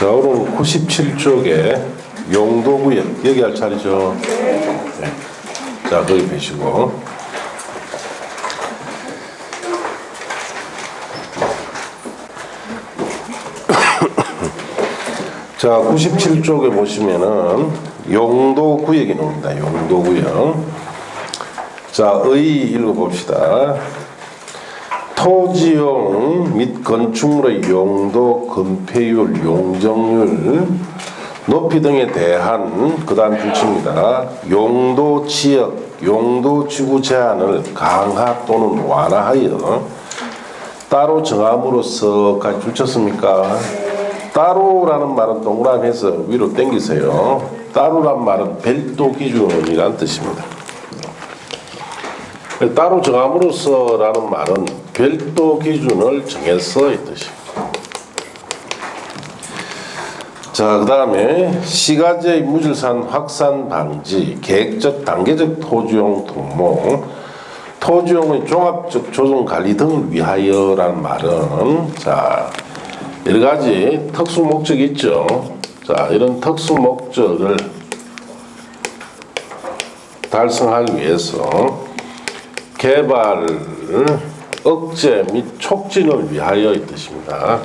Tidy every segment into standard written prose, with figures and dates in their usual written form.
자, 오늘 97쪽에 용도구역 여기 할 차례죠. 네. 자, 거기 계시고. 자, 97쪽에 보시면은 용도구역이 나옵니다. 용도구역. 자, 의 읽어봅시다. 토지용 및 건축물의 용도, 건폐율, 용적률, 높이 등에 대한 그 다음 규칙입니다. 용도 지역, 용도 지구 제한을 강화 또는 완화하여 따로 정함으로써까지 줄쳤습니까? 따로라는 말은 동그라미에서 위로 당기세요. 따로란 말은 별도 기준이라는 뜻입니다. 따로 정함으로써라는 말은 별도 기준을 정해서 이 뜻입니다. 자, 그 다음에 시가지의 무질산 확산 방지, 계획적, 단계적 토지용 통모, 토지용의 종합적 조정 관리 등을 위하여라는 말은 자, 여러 가지 특수 목적이 있죠. 자, 이런 특수 목적을 달성하기 위해서 개발 억제 및 촉진을 위하여의 뜻입니다.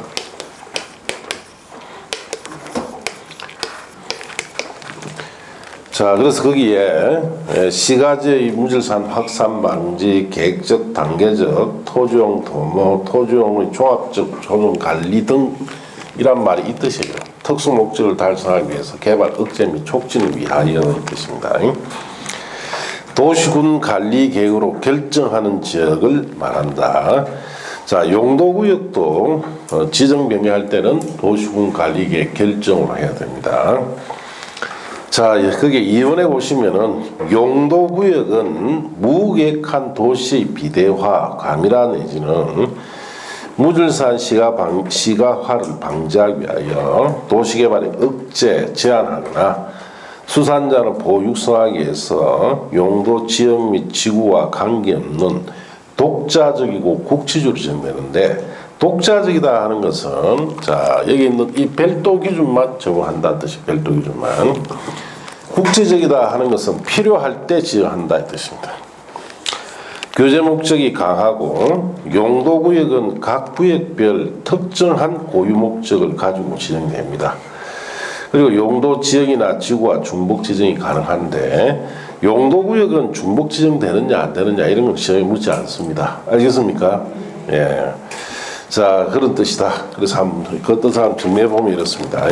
자, 그래서 거기에 시가지의 무질산 확산 방지, 계획적, 단계적, 토지용 도모, 토지용의 종합적 조정 관리 등 이란 말이 이 뜻이에요. 특수 목적을 달성하기 위해서 개발 억제 및 촉진을 위하여의 뜻입니다. 도시군 관리 계획으로 결정하는 지역을 말한다. 자, 용도구역도 지정 변경할 때는 도시군 관리 계획 결정을 해야 됩니다. 자, 거기에 2번에 보시면은 용도구역은 무계획한 도시 비대화, 과밀화 내지는 무질산 시가화를 방지하기 위하여 도시개발의 억제, 제한하거나 수산자를 보호 육성하기 위해서 용도 지역 및 지구와 관계없는 독자적이고 국지적으로 지정되는데, 독자적이다 하는 것은 자, 여기 있는 이 별도 기준만 적용한다는 뜻이 별도 기준만. 국지적이다 하는 것은 필요할 때 지정한다 이 뜻입니다. 교제 목적이 강하고 용도구역은 각 구역별 특정한 고유 목적을 가지고 지정됩니다. 그리고 용도 지역이나 지구와 중복 지정이 가능한데, 용도구역은 중복 지정되느냐 안 되느냐 이런 건 시험에 묻지 않습니다. 알겠습니까? 예. 자, 그런 뜻이다. 그래서 한번 그 뜻을 한번 정리해 보면 이렇습니다.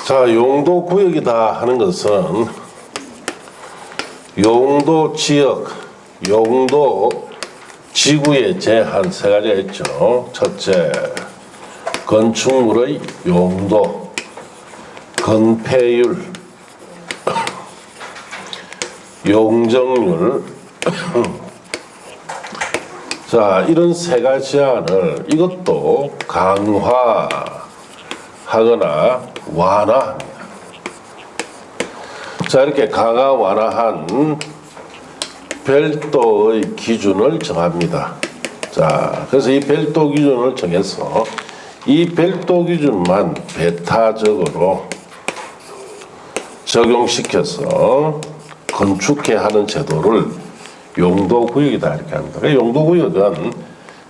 자, 용도 구역이다 하는 것은 용도 지역, 용도 지구의 제한 세 가지가 있죠. 첫째, 건축물의 용도, 건폐율, 용적률. 자, 이런 세 가지 제한을 이것도 강화하거나 완화합니다. 자, 이렇게 강화, 완화한 별도의 기준을 정합니다. 자, 그래서 이 별도 기준을 정해서 이 별도 기준만 배타적으로 적용시켜서 건축해야 하는 제도를 용도구역이다 이렇게 합니다. 용도구역은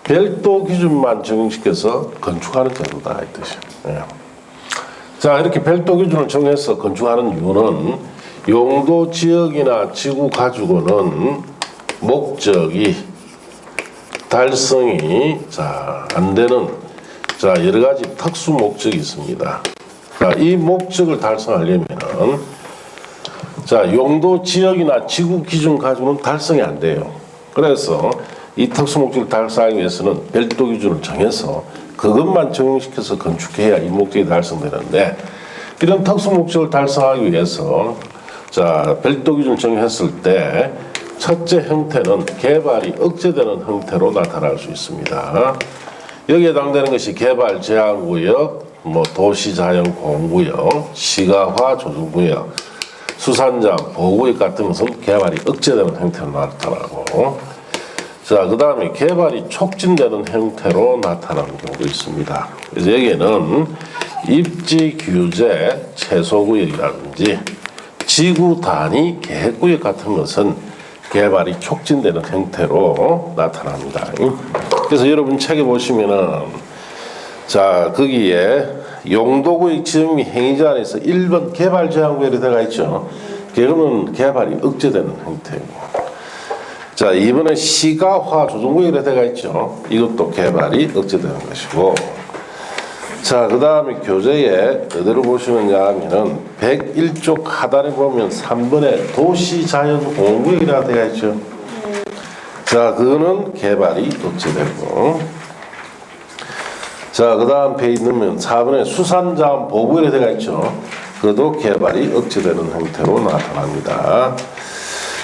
별도 기준만 적용시켜서 건축하는 제도다 이 뜻이에요. 예. 자, 이렇게 별도 기준을 정해서 건축하는 이유는 용도 지역이나 지구 가지고는 목적이 달성이 안 되는 여러 가지 특수 목적이 있습니다. 자, 이 목적을 달성하려면은 용도 지역이나 지구 기준 가지고는 달성이 안 돼요. 그래서 이 특수 목적을 달성하기 위해서는 별도 기준을 정해서 그것만 적용시켜서 건축해야 이 목적이 달성되는데, 이런 특수 목적을 달성하기 위해서 별도 기준을 정했을 때 첫째 형태는 개발이 억제되는 형태로 나타날 수 있습니다. 여기에 해당되는 것이 개발 제한구역, 뭐 도시자연공원구역, 시가화 조성구역, 수산장 보호구역 같은 것은 개발이 억제되는 형태로 나타나고, 자, 그 다음에 개발이 촉진되는 형태로 나타나는 경우도 있습니다. 그래서 여기에는 입지 규제 최소구역이라든지 지구 단위 계획구역 같은 것은 개발이 촉진되는 형태로 나타납니다. 그래서 여러분 책에 보시면은, 자, 거기에 용도구역 지정 및 행위 제한에서 1번 개발 제한구역이 들어가 있죠. 그거는 개발이 억제되는 형태고, 자, 2번에 시가화 조정구역이 들어가 있죠. 이것도 개발이 억제되는 것이고, 자, 그 다음에 교재에 어디로 보시느냐 하면은 101쪽 하단에 보면 3번에 도시자연공원구역이라고 되어 있죠. 자, 그거는 개발이 억제되고, 자, 그 다음 페이지 넣으면 4번에 수산자원 보호구역이 되어 있죠. 그것도 개발이 억제되는 형태로 나타납니다.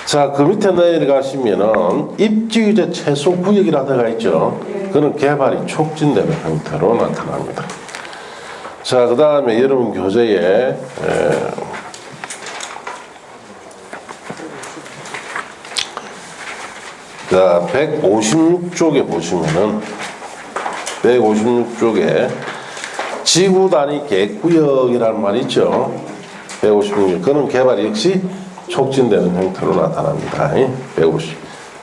자, 그 밑에 내려가시면은 입지규제 최소구역이라고 되어 있죠. 그는 개발이 촉진되는 형태로 나타납니다. 자, 그 다음에 여러분 교재에 자, 156쪽에 보시면은 156쪽에 지구 단위 계획구역이라는 말이 있죠. 156쪽. 그는 개발이 역시 촉진되는 형태로 나타납니다. 150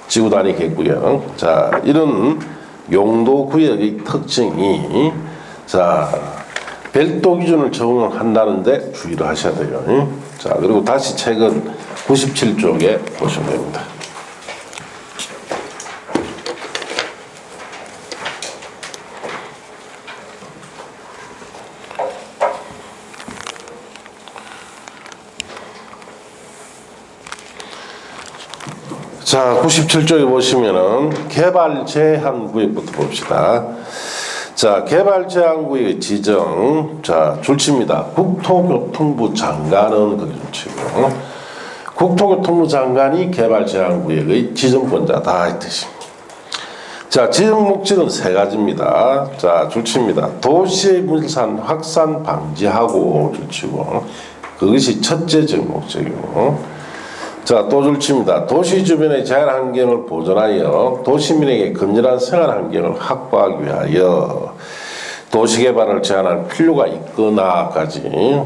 지구 단위 계획구역. 자, 이런 용도 구역의 특징이, 자, 별도 기준을 적용한다는데 주의를 하셔야 돼요. 자, 그리고 다시 책은 97쪽에 보시면 됩니다. 자, 97쪽에 보시면은 개발 제한 구역부터 봅시다. 자, 개발 제한 구역의 지정. 자, 줄치입니다. 국토교통부 장관은 그게 줄치고, 국토교통부 장관이 개발 제한 구역의 지정권자다 이 뜻입니다. 자, 지정 목적은 세 가지입니다. 자, 줄치입니다. 도시의 분산 확산 방지하고 줄치고, 그것이 첫째 지정 목적이고, 자, 또 줄칩니다. 도시 주변의 자연환경을 보존하여 도시민에게 건전한 생활환경을 확보하기 위하여 도시개발을 제한할 필요가 있거나까지,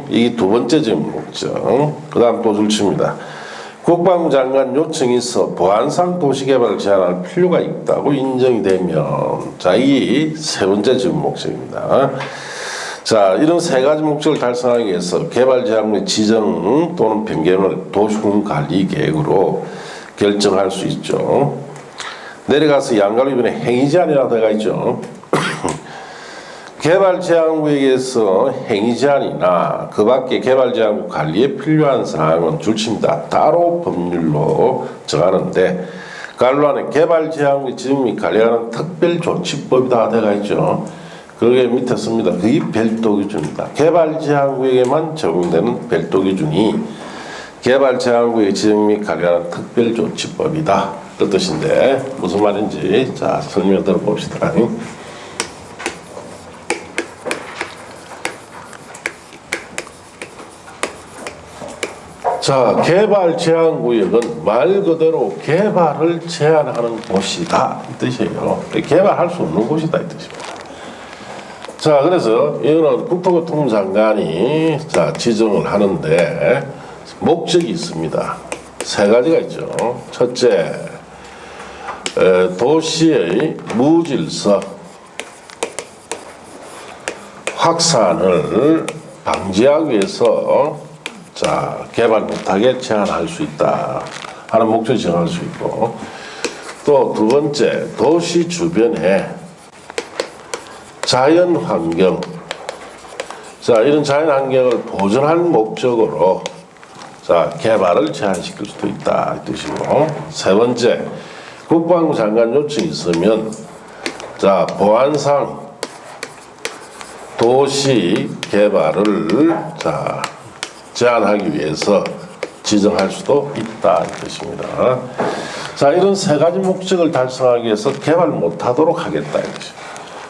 이 두 번째 지금 목적. 그 다음 또 줄칩니다. 국방부 장관 요청이 있어 보안상 도시개발을 제한할 필요가 있다고 인정이 되면, 자, 이 세 번째 지금 목적입니다. 자, 이런 세 가지 목적을 달성하기 위해서 개발 제한구역 지정 또는 변경을 도시군 관리 계획으로 결정할 수 있죠. 내려가서 양가로 이번에 행위 제한이라고 되어 있죠. 개발 제한구역에서 행위 제한이나 그 밖에 개발 제한구역 관리에 필요한 사항은 줄칩니다. 따로 법률로 정하는데, 관로안에 개발 제한구역 지정 및 관리하는 특별조치법이다 되어 있죠. 그게 밑에 씁니다. 그게 별도 기준이다. 개발 제한구역에만 적용되는 별도 기준이 개발 제한구역 지정 및 관리하는 특별조치법이다. 그 뜻인데 무슨 말인지 자, 설명 들어봅시다. 자, 개발 제한구역은 말 그대로 개발을 제한하는 곳이다 이 뜻이에요. 개발할 수 없는 곳이다 이 뜻입니다. 자, 그래서 이거는 국토교통부 장관이 자, 지정을 하는데 목적이 있습니다. 세 가지가 있죠. 첫째, 도시의 무질서 확산을 방지하기 위해서 자, 개발 못하게 제한할 수 있다 하는 목적을 정할 수 있고, 또 두 번째, 도시 주변에 자연환경, 자, 이런 자연환경을 보존할 목적으로 자, 개발을 제한시킬 수도 있다 이 뜻이고, 세 번째, 국방부 장관 요청이 있으면 자, 보안상 도시 개발을 자, 제한하기 위해서 지정할 수도 있다 이 뜻입니다. 자, 이런 세 가지 목적을 달성하기 위해서 개발 못하도록 하겠다 이 뜻입니다.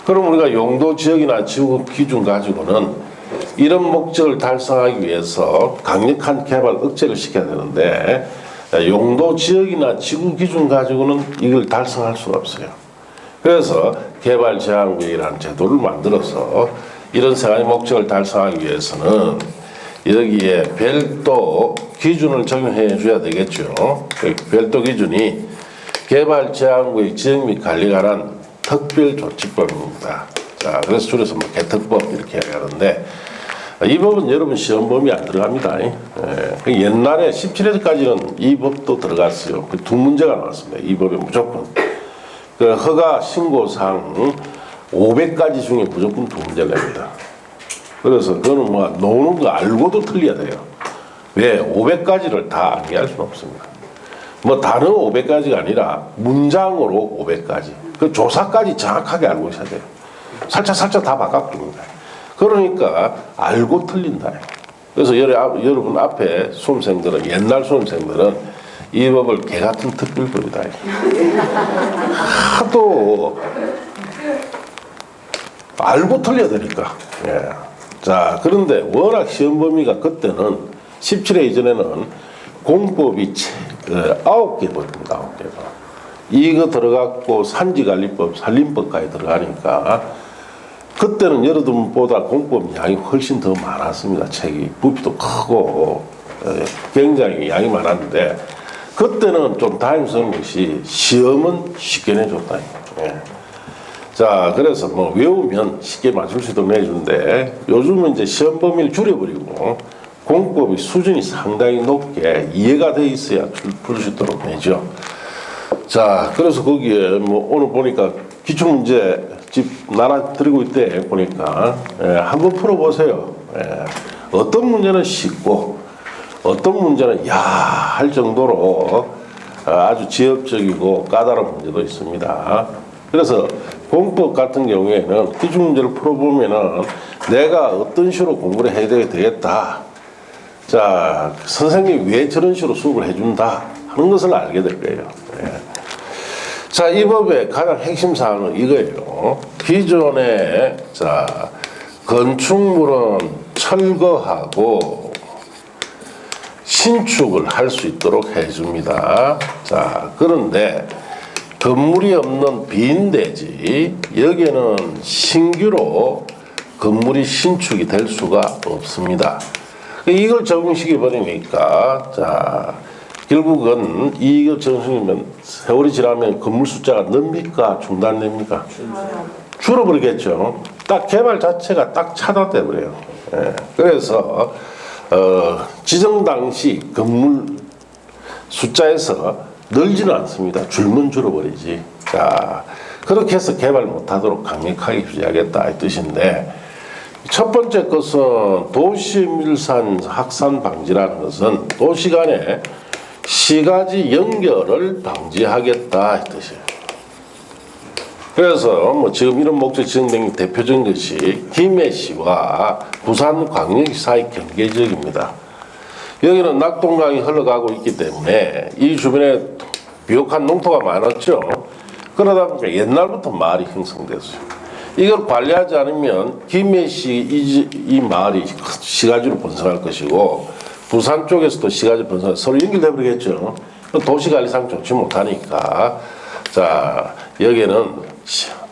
그럼 우리가 용도 지역이나 지구 기준 가지고는 이런 목적을 달성하기 위해서 강력한 개발 억제를 시켜야 되는데 용도 지역이나 지구 기준 가지고는 이걸 달성할 수가 없어요. 그래서 개발 제한구역이라는 제도를 만들어서 이런 세 가지 목적을 달성하기 위해서는 여기에 별도 기준을 적용해 줘야 되겠죠. 별도 기준이 개발 제한구역 지역 및 관리에 관한 특별조치법입니다. 자, 그래서 줄여서 뭐 개특법 이렇게 하는데 이 법은 여러분 시험 범위 안 들어갑니다. 옛날에 17회까지는 이 법도 들어갔어요. 그 두 문제가 나왔습니다. 이 법에 무조건 그 허가 신고상 500가지 중에 무조건 두 문제를 냅니다. 그래서 그거는 뭐 노는 거 알고도 틀려야 돼요. 왜? 500가지를 다 암기할 수는 없습니다. 뭐 단어 500가지가 아니라 문장으로 500가지. 그 조사까지 정확하게 알고 있어야 돼요. 살짝 다 바꿔줍니다. 그러니까 알고 틀린다. 그래서 여러분 앞에 수험생들은 옛날 수험생들은 이 법을 개같은 특별법이다. 하도 알고 틀려야 되니까. 예. 자, 그런데 워낙 시험 범위가 그때는 17회 이전에는 공법이 9개 법입니다. 9개가. 이거 들어갔고 산지관리법, 산림법까지 들어가니까 그때는 여러분보다 공법 양이 훨씬 더 많았습니다. 책이 부피도 크고 굉장히 양이 많았는데 그때는 좀 다행스러운 것이 시험은 쉽게 내줬다. 예. 자, 그래서 뭐 외우면 쉽게 맞출 수 있도록 내주는데 요즘은 이제 시험 범위를 줄여버리고 공법의 수준이 상당히 높게 이해가 돼 있어야 풀 수 있도록 내죠. 자, 그래서 거기에 뭐 오늘 보니까 기출문제 집 나눠 드리고 있대 보니까 한번 풀어보세요. 어떤 문제는 쉽고 어떤 문제는 야 할 정도로 아주 지엽적이고 까다로운 문제도 있습니다. 그래서 공법 같은 경우에는 기출문제를 풀어보면은 내가 어떤 식으로 공부를 해야 되겠다. 자, 선생님이 왜 저런 식으로 수업을 해준다 하는 것을 알게 될 거예요. 자, 이 법의 가장 핵심 사항은 이거예요. 기존에 자 건축물은 철거하고 신축을 할 수 있도록 해줍니다. 자, 그런데 건물이 없는 빈 대지 여기에는 신규로 건물이 신축이 될 수가 없습니다. 이걸 적용시켜 버리니까 자 결국은 이걸 적용시키면 세월이 지나면 건물 숫자가 늡니까 중단됩니까? 줄어버리겠죠. 딱 개발 자체가 딱 차단돼 버려요. 그래서 지정 당시 건물 숫자에서 늘지는 않습니다. 줄면 줄어버리지. 자, 그렇게 해서 개발 못하도록 강력하게 규제하겠다 이 뜻인데 첫 번째 것은 도시밀산 확산 방지라는 것은 도시 간에 시가지 연결을 방지하겠다 이 뜻이에요. 그래서 뭐 지금 이런 목적 지정된 대표적인 것이 김해시와 부산광역시 사이 경계 지역입니다. 여기는 낙동강이 흘러가고 있기 때문에 이 주변에 비옥한 농토가 많았죠. 그러다 보니까 옛날부터 마을이 형성됐어요. 이걸 관리하지 않으면 김해시 이 마을이 시가지로 번성할 것이고 부산 쪽에서도 시가지 번성 서로 연결돼 버리겠죠. 도시관리상 좋지 못하니까 자 여기는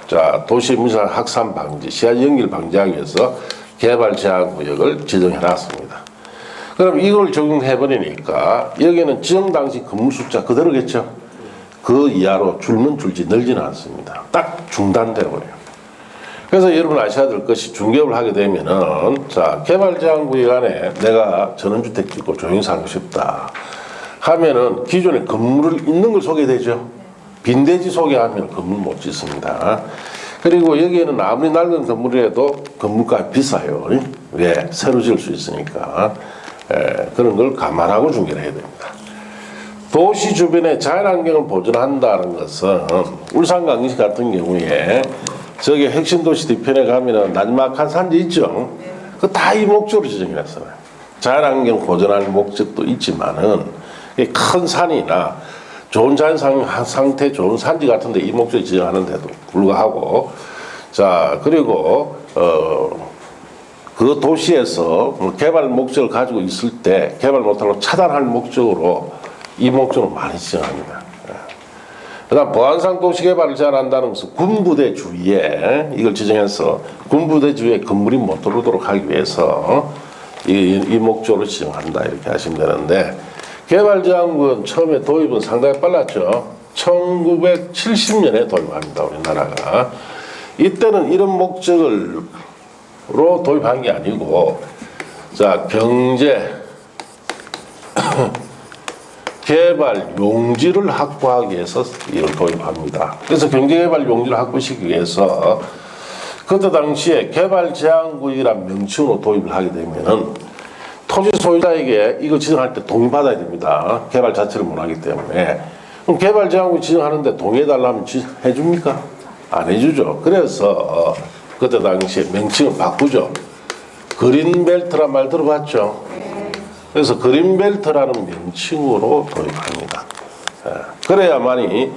자 도시 밀산 확산 방지, 시가지 연결 방지하기 위해서 개발 제한 구역을 지정해 놨습니다. 그럼 이걸 적용해 버리니까 여기는 지정 당시 건물 숫자 그대로겠죠. 그 이하로 줄면 줄지 늘지는 않습니다. 딱 중단돼 버려요. 그래서 여러분 아셔야 될 것이 중개업을 하게 되면은 자 개발 제한 구역 안에 내가 전원주택 짓고 조용히 살고 싶다 하면은 기존에 건물을 있는 걸 소개되죠. 빈대지 소개하면 건물 못 짓습니다. 그리고 여기에는 아무리 낡은 건물이라도 건물값이 비싸요. 왜? 새로 지을 수 있으니까. 그런 걸 감안하고 중개를 해야 됩니다. 도시 주변에 자연환경을 보존한다는 것은 울산광역시 같은 경우에 저기 핵심도시 뒤편에 가면은 나지막한 산지 있죠. 그 다 이 목적으로 지정해놨어요. 자연환경 보존하는 목적도 있지만은 큰 산이나 좋은 자연 상태 좋은 산지 같은데 이 목적을 지정하는데도 불구하고 자, 그리고 그 도시에서 개발 목적을 가지고 있을 때 개발 못하고 차단할 목적으로 이 목적을 많이 지정합니다. 그다음 보안상 도시개발을 제한한다는 것은 군부대 주위에 이걸 지정해서 군부대 주위에 건물이 못 들어오도록 하기 위해서 이 목적으로 지정한다 이렇게 하시면 되는데 개발제한군 처음에 도입은 상당히 빨랐죠. 1970년에 도입합니다 우리나라가. 이때는 이런 목적으로 도입한 게 아니고 자 경제 개발 용지를 확보하기 위해서 이걸 도입합니다. 그래서 경제개발 용지를 확보시키기 위해서 그때 당시에 개발제한구역이라는 명칭으로 도입을 하게 되면은 토지 소유자에게 이거 지정할 때 동의받아야 됩니다. 개발 자체를 못하기 때문에. 그럼 개발제한구역 지정하는데 동의해달라면 해줍니까? 안 해주죠. 그래서 그때 당시에 명칭을 바꾸죠. 그린벨트란 말 들어봤죠? 그래서 그린벨트라는 명칭으로 도입합니다. 그래야만이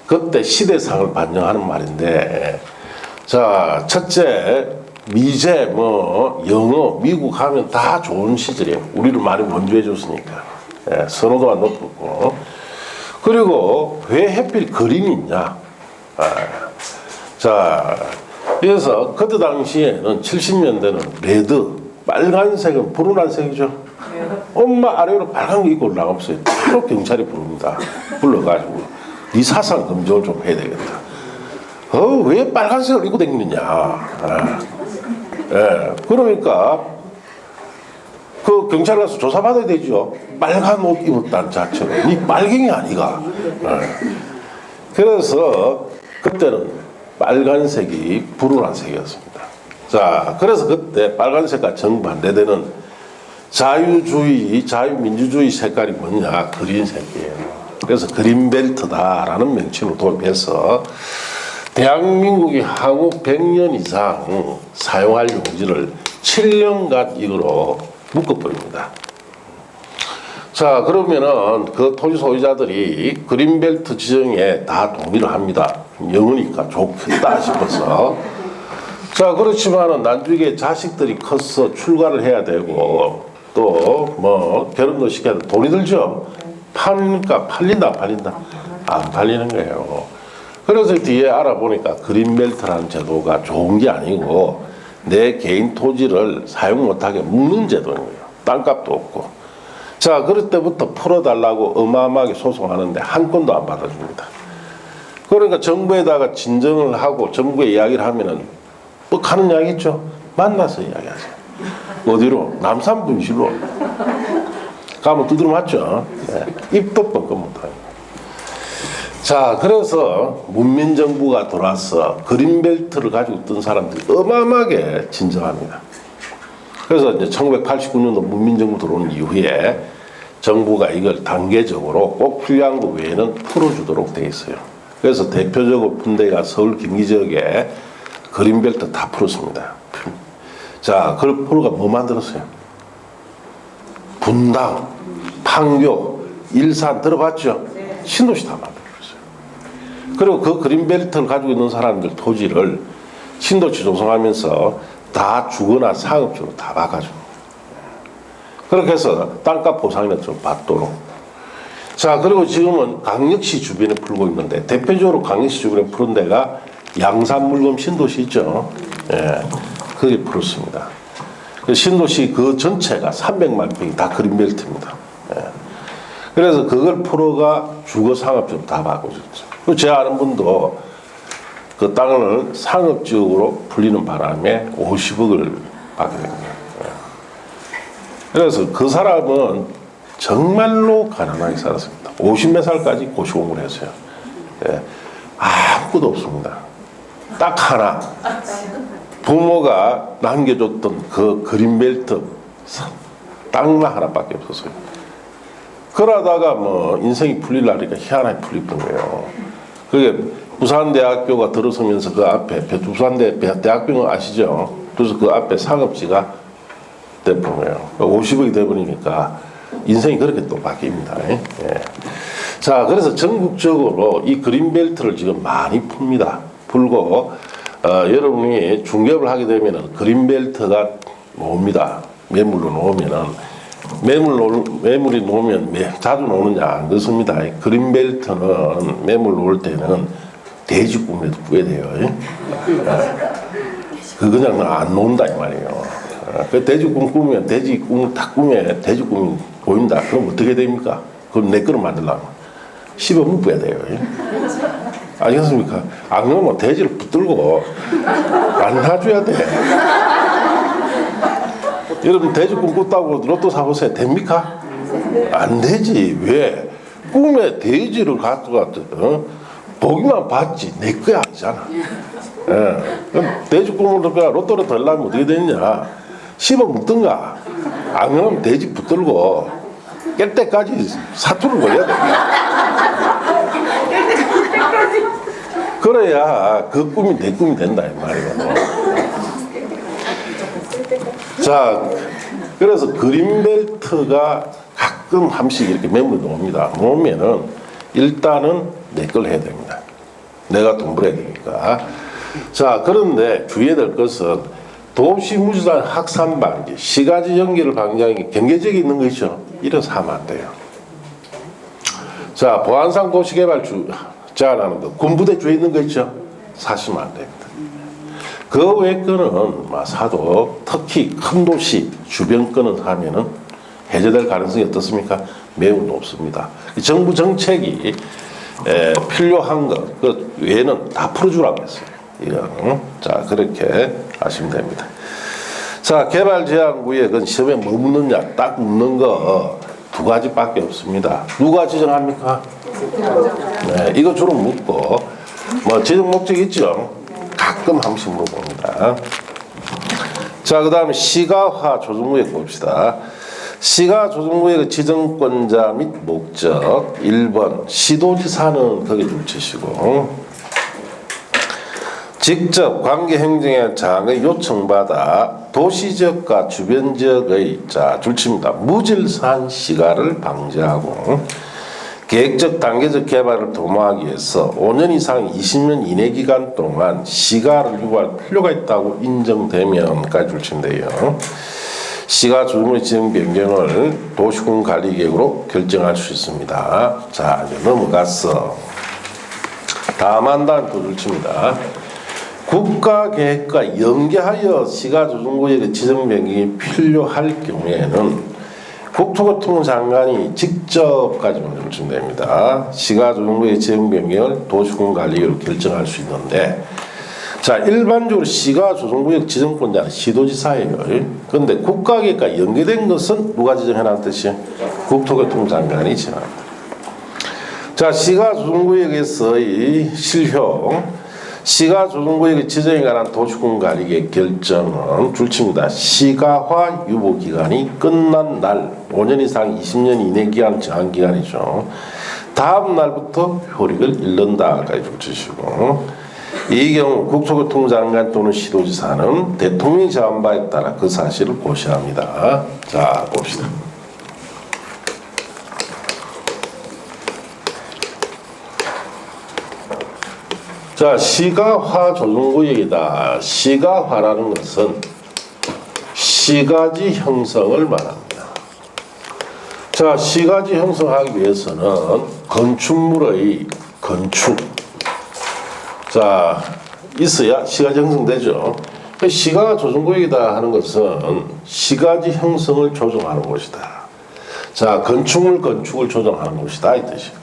그때 시대상을 반영하는 말인데, 자, 첫째, 미제, 영어, 미국 하면 다 좋은 시절이에요. 우리를 많이 원조해 줬으니까. 선호도가 높고. 그리고 왜 하필 그린이 있냐? 자, 그래서 그때 당시에는 70년대는 레드, 빨간색은 푸른색이죠. 엄마 아래로 빨간 게 입고 올라가면서 바로 경찰이 부릅니다. 불러가지고 네 사상 검증을 좀 해야 되겠다. 왜 빨간색을 입고 다니느냐. 그러니까 그 경찰 가서 조사받아야 되죠. 빨간 옷 입었다는 자체로 네 빨갱이 아니가. 그래서 그때는 빨간색이 푸른색이었습니다. 자, 그래서 그때 빨간색과 정반대되는 자유주의, 자유민주주의 색깔이 뭐냐? 그린색이에요. 그래서 그린벨트다라는 명칭으로 도입해서 대한민국이 향후 100년 이상 사용할 용지를 7년간 이거로 묶어버립니다. 자, 그러면은 그 토지 소유자들이 그린벨트 지정에 다 동의를 합니다. 영으니까 좋겠다 싶어서. 자, 그렇지만은 나중에 자식들이 커서 출가를 해야 되고 또 결혼도 시켜야 돼. 돈이 들죠. 파니까 팔린다 안 팔린다? 안 팔리는 거예요. 그래서 뒤에 알아보니까 그린벨트라는 제도가 좋은 게 아니고 내 개인 토지를 사용 못하게 묶는 제도인 거예요. 땅값도 없고. 자, 그럴 때부터 풀어달라고 어마어마하게 소송하는데 한 건도 안 받아줍니다. 그러니까 정부에다가 진정을 하고 정부에 이야기를 하면은 하는 이야기 있죠. 만나서 이야기하세요. 어디로? 남산 분실로 가면 두드려 맞죠. 입도 뻥끗 못하고. 자, 그래서 문민정부가 들어와서 그린벨트를 가지고 있던 사람들이 어마어마하게 진정합니다. 그래서 이제 1989년도 문민정부 들어온 이후에 정부가 이걸 단계적으로 꼭 필요한 것 외에는 풀어주도록 돼 있어요. 그래서 대표적으로 푼 데가 서울 경기 지역에 그린벨트 다 풀었습니다. 자, 그 프로가 뭐 만들었어요? 분당, 판교, 일산 들어봤죠? 신도시 다 만들었어요. 그리고 그 그린벨트를 가지고 있는 사람들 토지를 신도시 조성하면서 다 주거나 상업지로 다 바꿔줍니다. 그렇게 해서 땅값 보상이나 좀 받도록. 자, 그리고 지금은 강력시 주변에 풀고 있는데 대표적으로 강력시 주변에 푸른 데가 양산물금 신도시 있죠. 거기 풀었습니다. 신도시 그 전체가 300만 평이 다 그린벨트입니다. 그래서 그걸 풀어가 주거 상업지로 다 바꿔줬죠. 제 아는 분도 그 땅을 상업지역으로 풀리는 바람에 50억을 받게 됩니다. 그래서 그 사람은 정말로 가난하게 살았습니다. 50몇 살까지 고시공부를 했어요. 아무것도 없습니다. 딱 하나. 부모가 남겨줬던 그 그린벨트 땅만 하나밖에 없었어요. 그러다가 인생이 풀리려니까 희한하게 풀릴 거예요. 그게 부산대학교가 들어서면서 그 앞에 부산대학교는 아시죠? 그래서 그 앞에 상업지가 돼버린 거예요. 50억이 돼버리니까 인생이 그렇게 또 바뀝니다. 자, 그래서 전국적으로 이 그린벨트를 지금 많이 풉니다. 풀고 여러분이 중개업을 하게 되면은 그린벨트가 나옵니다. 매물로 놓으면은 매물이 놓으면 자주 놓느냐 안 그렇습니다. 그린벨트는 매물 놓을 때는 돼지 꿈에도 꾸게 돼요. 그 그냥 안 놓는다 이 말이에요. 그 돼지 꿈 꾸면 돼지 꿈 딱 꾸면 돼지 꿈이 보인다. 그럼 어떻게 됩니까? 그럼 내 거를 만들려면 씹어 묶어야 돼요. 아시겠습니까? 안 그러면 돼지를 붙들고 만나줘야 돼. 여러분 돼지 꿈 꿨다고 로또 사보세요. 됩니까? 안 되지. 왜? 꿈에 돼지를 가져갔다. 보기만 봤지 내 거야 아니잖아. 그럼 돼지 꿈을 로또를 들려면 어떻게 되느냐? 씹어 먹든가. 안 그러면 돼지 붙들고 깰 때까지 사투를 벌여야 돼. 그래야 그 꿈이 내 꿈이 된다 이 말이거든. 자, 그래서 그린벨트가 가끔 한씩 이렇게 매물이 나옵니다. 놓으면은 일단은 내 걸 해야 됩니다. 내가 돈 벌어야 되니까. 자, 그런데 주의해야 될 것은 도시무주단 확산 방지, 시가지 연계를 방지하는 경계지역이 있는 거 있죠. 이래서 하면 안 돼요. 자, 보안상 도시개발 제한하는 거, 군부대 주에 있는 거 있죠. 사시면 안 됩니다. 그 외 거는 사도 특히 큰 도시 주변 거는 하면은 해제될 가능성이 어떻습니까? 매우 높습니다. 정부 정책이 필요한 것, 그 외에는 다 풀어주라고 했어요. 이거는. 자, 그렇게 하시면 됩니다. 자, 개발 제한 구역은 시험에 뭐 묻느냐, 딱 묻는 거 두 가지밖에 없습니다. 누가 지정합니까? 네, 이거 주로 묻고, 뭐 지정 목적 있죠? 가끔 한 번씩 물어봅니다. 자, 그 다음에 시가화 조정구역 봅시다. 시가 조정구역의 지정권자 및 목적 1번 시도지사는 거기 줄 치시고, 직접 관계행정의 장의 요청받아 도시지역과 주변지역의 줄칩니다. 무질서한 시가를 방지하고 계획적 단계적 개발을 도모하기 위해서 5년 이상 20년 이내 기간 동안 시가를 유보할 필요가 있다고 인정되면까지 줄친대요. 시가 조정구역 지정 변경을 도시군관리계획으로 결정할 수 있습니다. 자, 이제 넘어갔어. 다음 한 단 또 줄칩니다. 국가계획과 연계하여 시가조정구역의 지정 변경이 필요할 경우에는 국토교통부 장관이 직접까지만 결정됩니다. 시가조정구역의 지정 변경을 도시군관리계획으로 결정할 수 있는데, 자, 일반적으로 시가조정구역 지정권자는 시도지사예요. 그런데 국가계획과 연계된 것은 누가 지정해놨는 뜻이에요? 국토교통부 장관이 지정합니다. 자, 시가조정구역에서의 실효, 시가조정구역의 지정에 관한 도시군관리계획 결정은 줄칩니다. 시가화 유보기간이 끝난 날 5년 이상 20년 이내 기간 제한기간이죠. 다음 날부터 효력을 잃는다까지 줄치시고, 이 경우 국토교통부 장관 또는 시도지사는 대통령이 정한 바에 따라 그 사실을 고시해야 합니다. 자, 봅시다. 자, 시가화 조정구역이다. 시가화라는 것은 시가지 형성을 말합니다. 자, 시가지 형성하기 위해서는 건축물의 건축, 자, 있어야 시가지 형성되죠. 시가 조정구역이다 하는 것은 시가지 형성을 조정하는 곳이다. 자, 건축을 조정하는 곳이다 이 뜻이에요.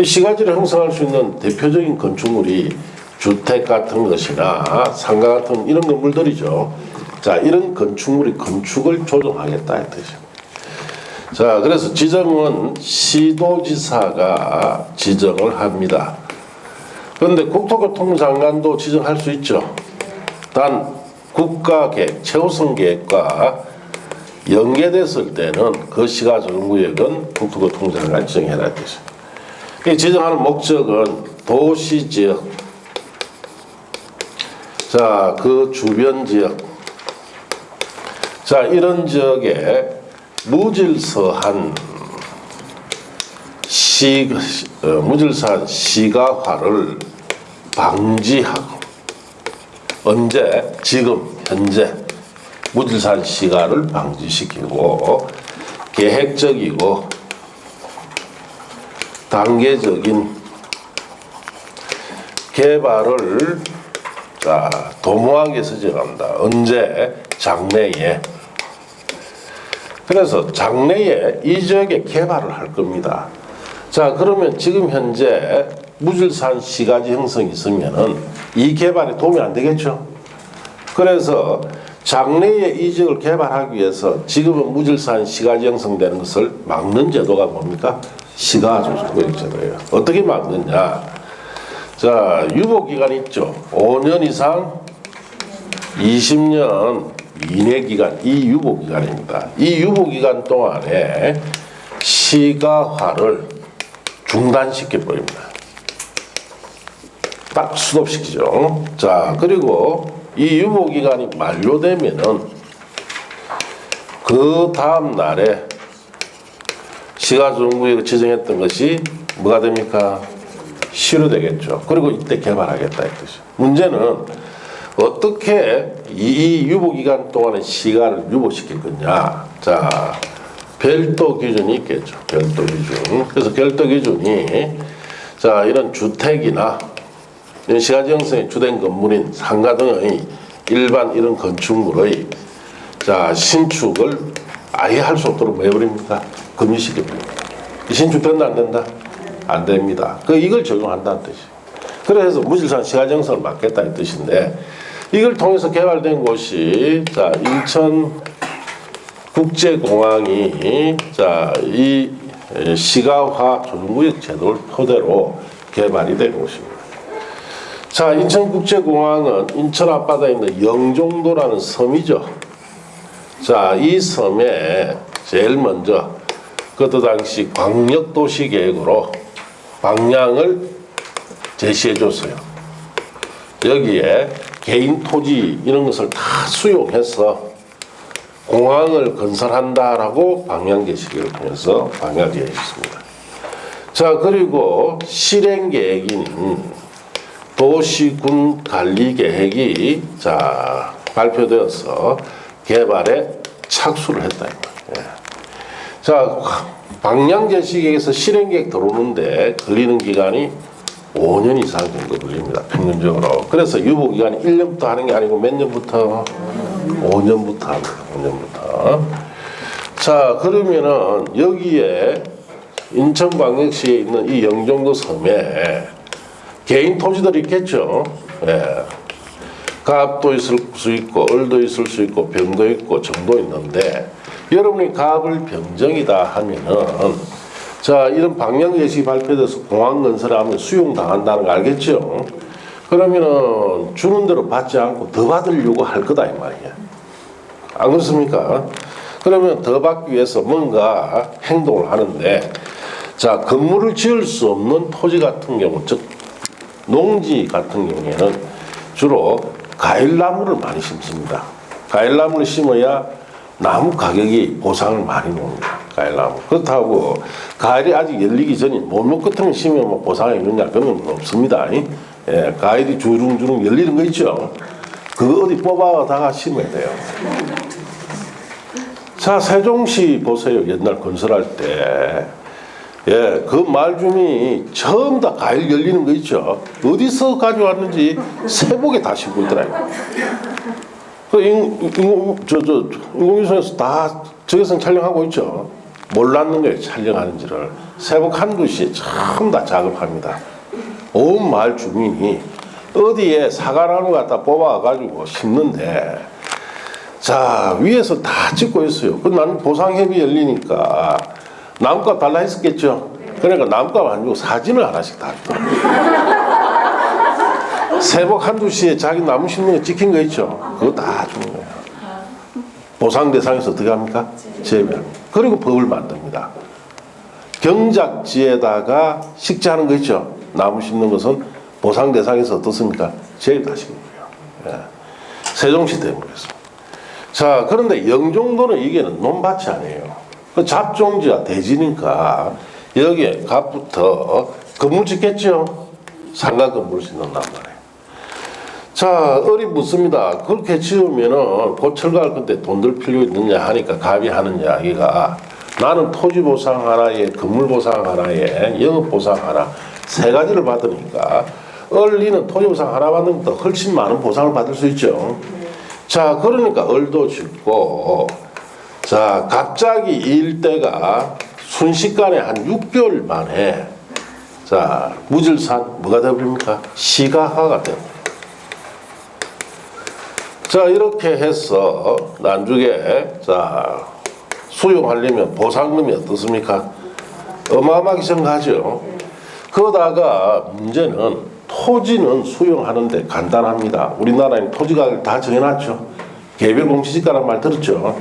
시가지를 형성할 수 있는 대표적인 건축물이 주택 같은 것이나 상가 같은 이런 건물들이죠. 자, 이런 건축물의 건축을 조정하겠다 이 뜻이에요. 자, 그래서 지정은 시도지사가 지정을 합니다. 그런데 국토교통부 장관도 지정할 수 있죠. 단 국가계획, 최우선계획과 연계됐을 때는 그 시가조정구역은 국토교통부 장관이 지정해라 이 뜻이에요. 지정하는 목적은 도시지역, 자, 그 주변 지역, 자, 이런 지역에 무질서한 시가화를 방지하고, 언제? 지금 현재 무질서한 시가를 방지시키고 계획적이고 단계적인 개발을 도모하게 서정한다. 언제? 장래에. 그래서 장래에 이 지역에 개발을 할 겁니다. 자, 그러면 지금 현재 무질서한 시가지 형성이 있으면은 이 개발에 도움이 안 되겠죠. 그래서 장래에 이 지역을 개발하기 위해서 지금은 무질서한 시가지 형성되는 것을 막는 제도가 뭡니까? 시가조정구역 제도예요. 어떻게 막느냐? 자, 유보기간 있죠. 5년 이상 20년 이내 기간, 이 유보기간입니다. 이 유보기간 동안에 시가화를 중단시켜버립니다. 딱 스톱시키죠. 자, 그리고 이 유보기간이 만료되면은 그 다음 날에 시가조정구역을 지정했던 것이 뭐가 됩니까? 실효되겠죠. 그리고 이때 개발하겠다 이 뜻이죠. 문제는 어떻게 이 유보기간 동안의 시가를 유보시킬 거냐. 자, 별도 기준이 있겠죠. 별도 기준. 그래서 별도 기준이 자, 이런 주택이나 이런 시가지 형성의 주된 건물인 상가 등의 일반 이런 건축물의 자, 신축을 아예 할 수 없도록 뭐 해버립니까? 금지시켜버립니다. 신축 된다 안 된다? 안 됩니다. 이걸 적용한다는 뜻이에요. 그래서 무질서한 시가지 형성을 막겠다 이 뜻인데 이걸 통해서 개발된 곳이 자, 인천국제공항이 자, 이 시가화 조정구역 제도를 토대로 개발이 된 곳입니다. 자, 인천국제공항은 인천 앞바다에 있는 영종도라는 섬이죠. 자, 이 섬에 제일 먼저 그때 당시 광역도시계획으로 방향을 제시해 줬어요. 여기에 개인 토지 이런 것을 다 수용해서 공항을 건설한다라고 방향 제시를 통해서 방향을 제시했습니다. 자, 그리고 실행 계획인 도시군 관리 계획이 자, 발표되어서 개발에 착수를 했다. 자, 방향 제시 계획에서 실행 계획 들어오는데 걸리는 기간이 5년 이상 정도 걸립니다. 평균적으로. 그래서 유보기간이 1년부터 하는 게 아니고 몇 년부터? 5년부터 합니다. 5년부터. 자, 그러면은 여기에 인천광역시에 있는 이 영종도 섬에 개인 토지들이 있겠죠. 예. 갑도 있을 수 있고 을도 있을 수 있고 병도 있고 정도 있는데 여러분이 갑을 병정이다 하면은 자, 이런 방향 예시 발표돼서 공항 건설하면 수용당한다는 거 알겠죠? 그러면은 주는 대로 받지 않고 더 받으려고 할 거다 이 말이야. 안 그렇습니까? 그러면 더 받기 위해서 뭔가 행동을 하는데 자, 건물을 지을 수 없는 토지 같은 경우 즉 농지 같은 경우에는 주로 과일나무를 많이 심습니다. 과일나무를 심어야 나무 가격이 보상을 많이 놓습니다. 과일나무. 그렇다고 과일이 아직 열리기 전에 목록 같은 거 심으면 뭐 보상이 있느냐? 그건 없습니다. 예, 과일이 주릉주릉 열리는 거 있죠? 그거 어디 뽑아다가 심어야 돼요. 자, 세종시 보세요. 옛날 건설할 때. 예, 그 마을주민이 처음 다 과일 열리는 거 있죠? 어디서 가져왔는지 세복에 다 심고 있더라고요. 인공위성에서 다 적외선 촬영하고 있죠. 몰랐는 거예요. 촬영하는지를. 새벽 한두 시에 처음 다 작업합니다. 온 마을 주민이 어디에 사과나무 갖다 뽑아가지고 심는데 자, 위에서 다 찍고 있어요. 그 나는 보상협의 열리니까 나무값 달라 했었겠죠. 그러니까 나무값 안 주고 사진을 하나씩 다 주더라고요. 새벽 한두 시에 자기 나무 심는 거 찍힌 거 있죠. 그거 다 주는 거예요. 보상 대상에서 어떻게 합니까? 제외합니다. 그리고 법을 만듭니다. 경작지에다가 식재하는 거 있죠. 나무 심는 것은 보상 대상에서 어떻습니까? 제외하시는 거예요. 예. 세종시 때문에 그랬습니다. 자, 그런데 영종도는 이게 논밭이 아니에요. 그 잡종지가 대지니까 여기에 갑부터 건물 짓겠죠. 상가 건물을 짓는단 말이에요. 자, 어리 묻습니다. 그렇게 지으면은 고철갈 건데 돈 들 필요 있느냐 하니까 갑이 하는 이야기가 나는 토지 보상 하나에 건물 보상 하나에 영업 보상 하나 세 가지를 받으니까 을리는 토지 보상 하나 받는 것보다 훨씬 많은 보상을 받을 수 있죠. 자, 그러니까 을도 짓고 자, 갑자기 이 일대가 순식간에 한 6개월 만에 자, 무질산 뭐가 되어버립니까? 시가화가 됩니다. 자, 이렇게 해서 나중에 자 수용하려면 보상금이 어떻습니까? 어마어마하게 증가하죠. 그러다가 문제는 토지는 수용하는데 간단합니다. 우리나라에는 토지 가격을 다 정해놨죠. 개별 공시지가라는 말 들었죠.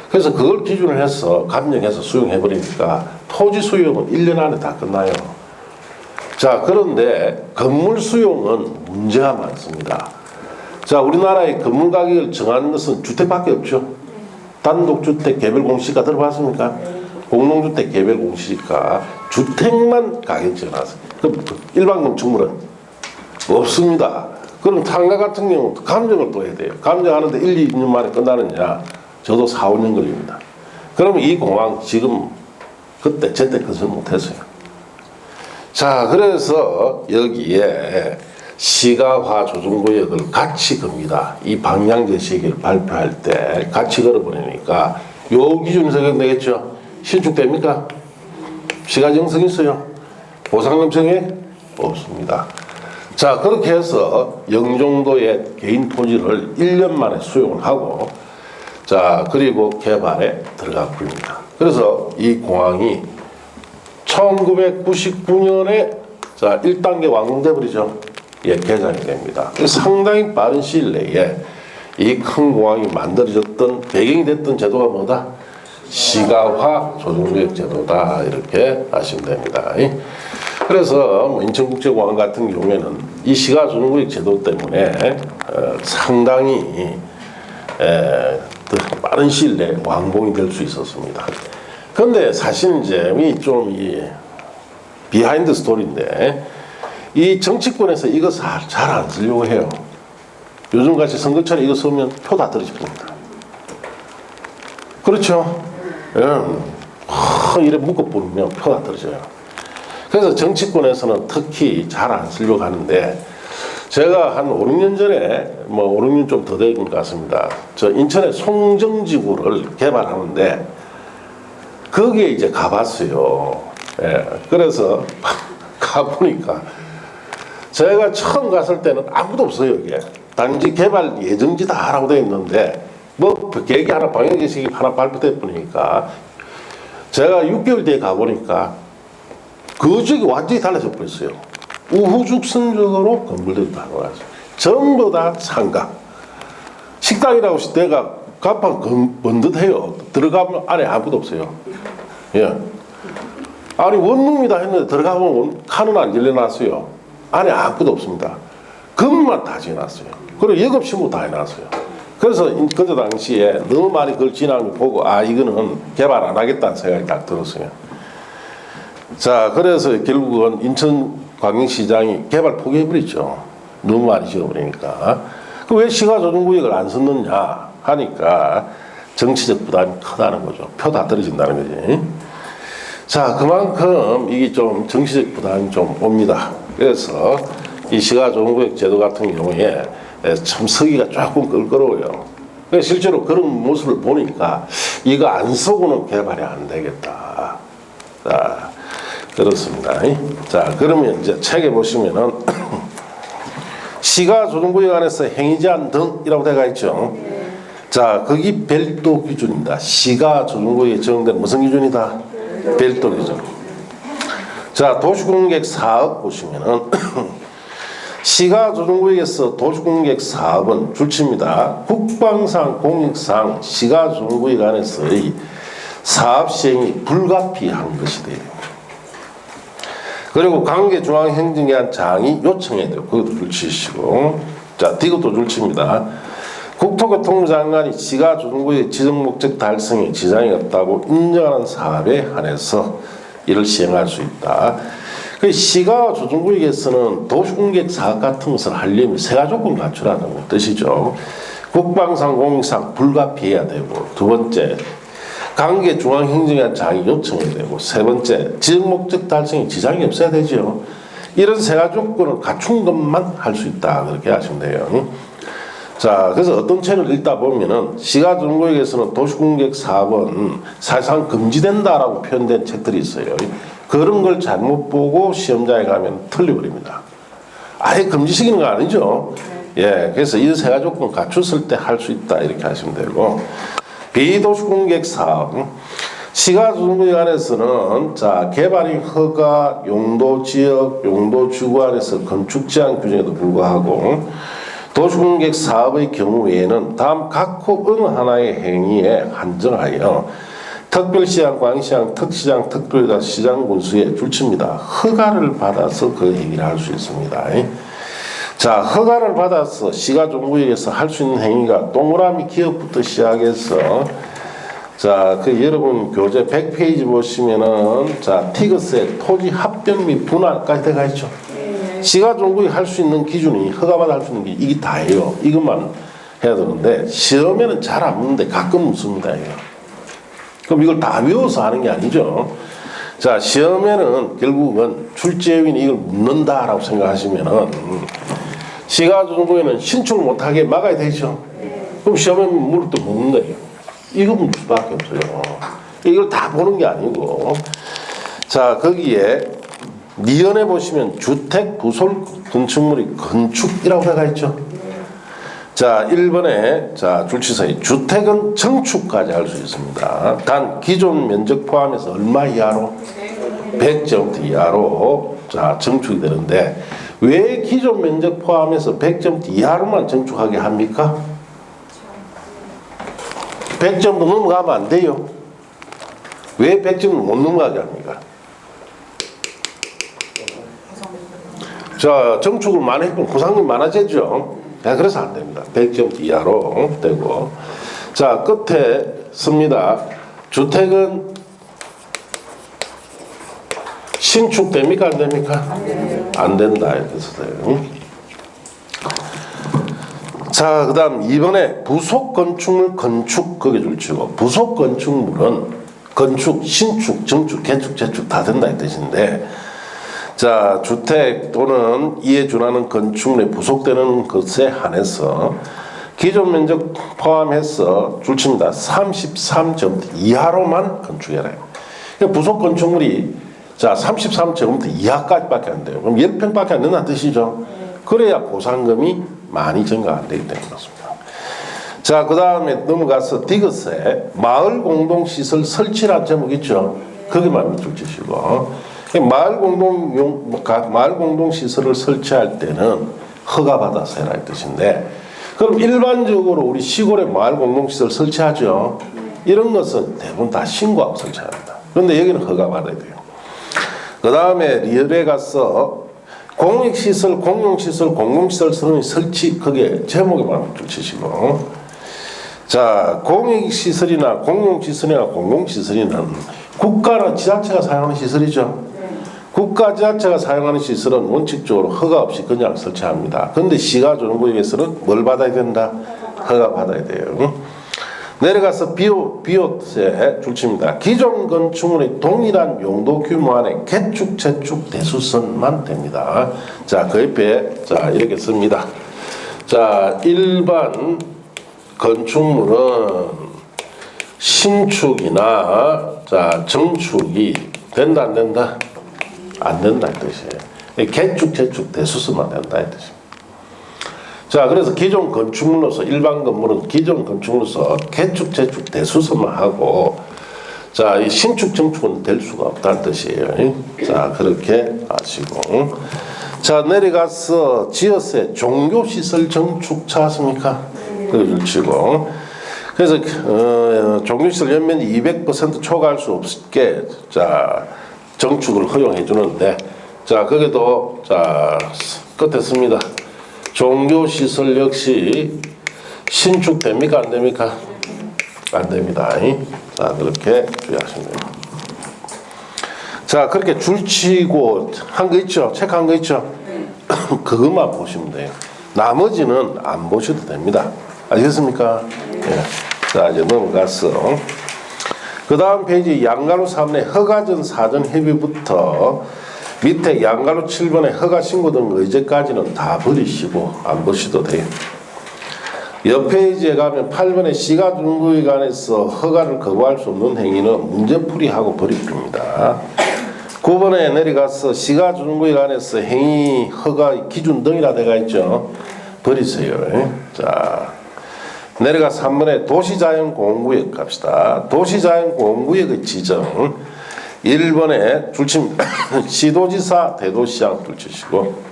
그래서 그걸 기준으로 해서 감정해서 수용해버리니까 토지 수용은 1년 안에 다 끝나요. 자, 그런데 건물 수용은 문제가 많습니다. 자, 우리나라의 건물 가격을 정하는 것은 주택밖에 없죠. 단독주택 개별 공시지가 들어봤습니까? 공동주택 개별 공시지가 주택만 가격 정해놨습니다. 그럼 일반 건축물은 없습니다. 그럼 상가 같은 경우는 감정을 또 해야 돼요. 감정하는데 1, 2년 만에 끝나느냐? 저도 4, 5년 걸립니다. 그러면 이 공항 지금 그때 제때 건설 못했어요. 자, 그래서 여기에 시가화 조정구역을 같이 겁니다. 이 방향제시기를 발표할 때 같이 걸어버리니까 요 기준이 적용되겠죠. 신축됩니까? 시가정성 있어요. 보상금 정액 없습니다. 자, 그렇게 해서 영종도의 개인 토지를 1년 만에 수용을 하고 자, 그리고 개발에 들어가 버립니다. 그래서 이 공항이 1999년에 자 1단계 완공돼 버리죠. 예, 개장이 됩니다. 상당히 빠른 시일 내에 이 큰 공항이 만들어졌던 배경이 됐던 제도가 뭐다? 시가화 조정구역 제도다. 이렇게 아시면 됩니다. 그래서 인천국제공항 같은 경우에는 이 시가 조정구역 제도 때문에 상당히 빠른 시일 내에 완공이 될 수 있었습니다. 그런데 사실 이제 이 비하인드 스토리인데 이 정치권에서 이거 잘 안 쓰려고 해요. 요즘같이 선거철에 이거 쓰면 표 다 떨어집니다. 그렇죠? 이래 묶어보면 표 다 떨어져요. 그래서 정치권에서는 특히 잘 안 쓰려고 하는데 제가 한 5, 6년 전에 5, 6년 좀 더 된 것 같습니다. 저 인천의 송정지구를 개발하는데 거기에 이제 가봤어요. 예, 그래서 가보니까 제가 처음 갔을 때는 아무도 없어요. 여기에 단지 개발 예정지다라고 되어 있는데 계획이 하나 방향제식이 하나 발표돼 버리니까 제가 6개월 뒤에 가보니까 그 지역이 완전히 달라져 버렸어요. 우후죽순적으로 건물들이 다 나와요. 전부 다 상가. 식당이라고 해서 내가 간판 번듯해요. 들어가면 안에 아무도 없어요. 예. 아니 원룸이다 했는데 들어가보면 칸은 안 질러놨어요. 안에 아무도 없습니다. 건물만 다 지어놨어요. 그리고 영업신고 다 해놨어요. 그래서 그때 당시에 너무 많이 그걸 지나는 거 보고 이거는 개발 안 하겠다는 생각이 딱 들었어요. 자, 그래서 결국은 인천광역시장이 개발 포기해버렸죠. 너무 많이 지어버리니까. 그 왜 시가조정구역을 안 썼느냐 하니까 정치적 부담이 크다는 거죠. 표 다 떨어진다는 거지. 자, 그만큼 이게 좀 정치적 부담이 좀 옵니다. 그래서 이 시가조정구역 제도 같은 경우에 참 서기가 조금 껄끄러워요. 실제로 그런 모습을 보니까 이거 안 쓰고는 개발이 안 되겠다. 자, 그렇습니다. 자, 그러면 이제 책에 보시면은 시가조정구역 안에서 행위제한 등이라고 되어 있죠. 자, 거기 별도 기준입니다. 시가조정구역에 적용된 무슨 기준이다? 별도 기준. 자, 도시공격 사업 보시면은 시가조정구역에서 도시공격 사업은 줄칩니다. 국방상, 공익상 시가조정구역 안에서의 사업 시행이 불가피한 것이 돼요. 그리고 관계중앙행정기관 장이 요청해야 돼요. 그것도 줄치시고. 자, 이것도 줄칩니다. 국토교통부 장관이 시가조정구역 지정목적 달성에 지장이 없다고 인정하는 사업에 한해서 이를 시행할 수 있다. 그 시가 조정구역에서는 도시공격 사업 같은 것을 하려면 세 가지 조건 갖추라는 뜻이죠. 국방상, 공익상 불가피해야 되고, 두 번째, 관계 중앙행정에 자기 요청해야 되고, 세 번째, 지역 목적 달성에 지장이 없어야 되죠. 이런 세 가지 조건을 갖춘 것만 할 수 있다. 그렇게 하시면 돼요. 자, 그래서 어떤 책을 읽다 보면은 시가 조정구역에서는 도시공격 사업은 사실상 금지된다라고 표현된 책들이 있어요. 그런 걸 잘못 보고 시험장에 가면 틀려버립니다. 아예 금지시키는 거 아니죠. 예, 그래서 이 세 가지 조건 갖췄을 때 할 수 있다 이렇게 하시면 되고, 비도시공격 사업 시가 조정구역 안에서는 자 개발인 허가, 용도 지역, 용도 주구 안에서 건축 제한 규정에도 불구하고 도시공격 사업의 경우 외에는 다음 각호 어느 하나의 행위에 한정하여 특별시장, 광시장, 특시장, 특별시장, 시장 군수에 줄칩니다. 허가를 받아서 그 행위를 할 수 있습니다. 자, 허가를 받아서 시가 조정구역에서 할 수 있는 행위가 동그라미 기업부터 시작해서 자, 그 여러분 교재 100페이지 보시면은 자, 티그스의 토지 합병 및 분할까지 들어가 있죠. 시가 조정구역 할 수 있는 기준이 허가받아 할 수 있는 게 이게 다예요. 이것만 해야 되는데 시험에는 잘 안 묻는데 가끔 묻습니다. 이거. 그럼 이걸 다 외워서 하는 게 아니죠. 자, 시험에는 결국은 출제위원이 이걸 묻는다라고 생각하시면은 시가 조정구역에는 신축을 못하게 막아야 되죠. 그럼 시험에 물을 또 묻는 거예요. 이거 묻을 수밖에 없어요. 이걸 다 보는 게 아니고. 자, 거기에 니은에 보시면 주택 부설 건축물이 건축이라고 되어 있죠. 자, 1번에 자, 줄치서에 주택은 정축까지 할 수 있습니다. 단 기존 면적 포함해서 얼마 이하로? 100제곱미터 이하로 자, 정축이 되는데 왜 기존 면적 포함해서 100제곱미터 이하로만 정축하게 합니까? 100제곱미터 넘어가면 안 돼요. 왜 100제곱미터 못 넘어가게 합니까? 자, 정축을 많이 했고 구상률이 많아지죠. 그래서 안 됩니다. 100제곱미터 이하로 되고. 자, 끝에 씁니다. 주택은 신축됩니까? 안 됩니까? 안 된다. 이렇게 써요. 자, 그 다음 2번에 부속 건축물 건축 거기 줄치고, 부속 건축물은 건축, 신축, 정축, 개축, 재축 다 된다 이 뜻인데, 자, 주택 또는 이에 준하는 건축물에 부속되는 것에 한해서 기존 면적 포함해서 줄칩니다. 33제곱미터 이하로만 건축해라. 그러니까 부속 건축물이 자 33제곱미터 이하까지밖에 안 돼요. 그럼 10평밖에 안 된다는 뜻이죠. 그래야 보상금이 많이 증가 안 되기 때문에 그렇습니다. 자, 그 다음에 넘어가서 디귿에 마을 공동시설 설치라는 제목 있죠. 거기만 밑줄 치시고, 마을 공동시설을 설치할 때는 허가받아서 해라 이 뜻인데, 그럼 일반적으로 우리 시골에 마을 공동시설 설치하죠. 이런 것은 대부분 다 신고하고 설치합니다. 그런데 여기는 허가받아야 돼요. 그 다음에 리얼에 가서 공익시설, 공용시설, 공공시설 설치, 그게 제목에만 밑줄 치시고, 자, 공익시설이나 공용시설이나 공공시설이는 국가나 지자체가 사용하는 시설이죠. 국가 지자체가 사용하는 시설은 원칙적으로 허가 없이 그냥 설치합니다. 그런데 시가 조정구역에서는 뭘 받아야 된다? 허가 받아야 돼요. 내려가서 비옷에 줄칩니다. 기존 건축물의 동일한 용도 규모 안에 개축, 재축, 대수선만 됩니다. 자, 그 옆에 자 이렇게 씁니다. 자, 일반 건축물은 신축이나 자 정축이 된다 안 된다? 안 된다 이 뜻이에요. 개축, 재축, 대수선만 된다 이 뜻입니다. 자, 그래서 기존 건축물로서 일반 건물은 기존 건축물로서 개축, 재축, 대수선만 하고, 자, 이 신축, 정축은 될 수가 없다는 뜻이에요. 자, 그렇게 아시고, 자, 내려가서 지어세 종교시설 정축 찾았습니까? 그걸 치고, 그래서 종교시설 연면이 200% 초과할 수 없게 자 정축을 허용해 주는데, 자, 거기도 자 끝에 씁니다. 종교시설 역시 신축됩니까? 안 됩니까? 안 됩니다. 자, 그렇게 주의하시면 됩니다. 자, 그렇게 줄치고 한 거 있죠? 체크한 거 있죠? 그것만 보시면 돼요. 나머지는 안 보셔도 됩니다. 아시겠습니까? 예. 자, 이제 넘어갔어. 그 다음 페이지 양가로 3번의 허가전 사전 협의부터 밑에 양가로 7번의 허가 신고 등 의제까지는 다 버리시고 안 보셔도 돼요. 옆 페이지에 가면 8번의 시가중구에 관해서 허가를 거부할 수 없는 행위는 문제풀이하고 버립니다. 9번에 내려가서 시가중구에 관해서 행위 허가 기준 등이라 되어 있죠. 버리세요. 자, 내려가 3번에 도시자연공원구역 갑시다. 도시자연공원구역의 지정 1번에 줄침 시도지사 대도시장 줄치시고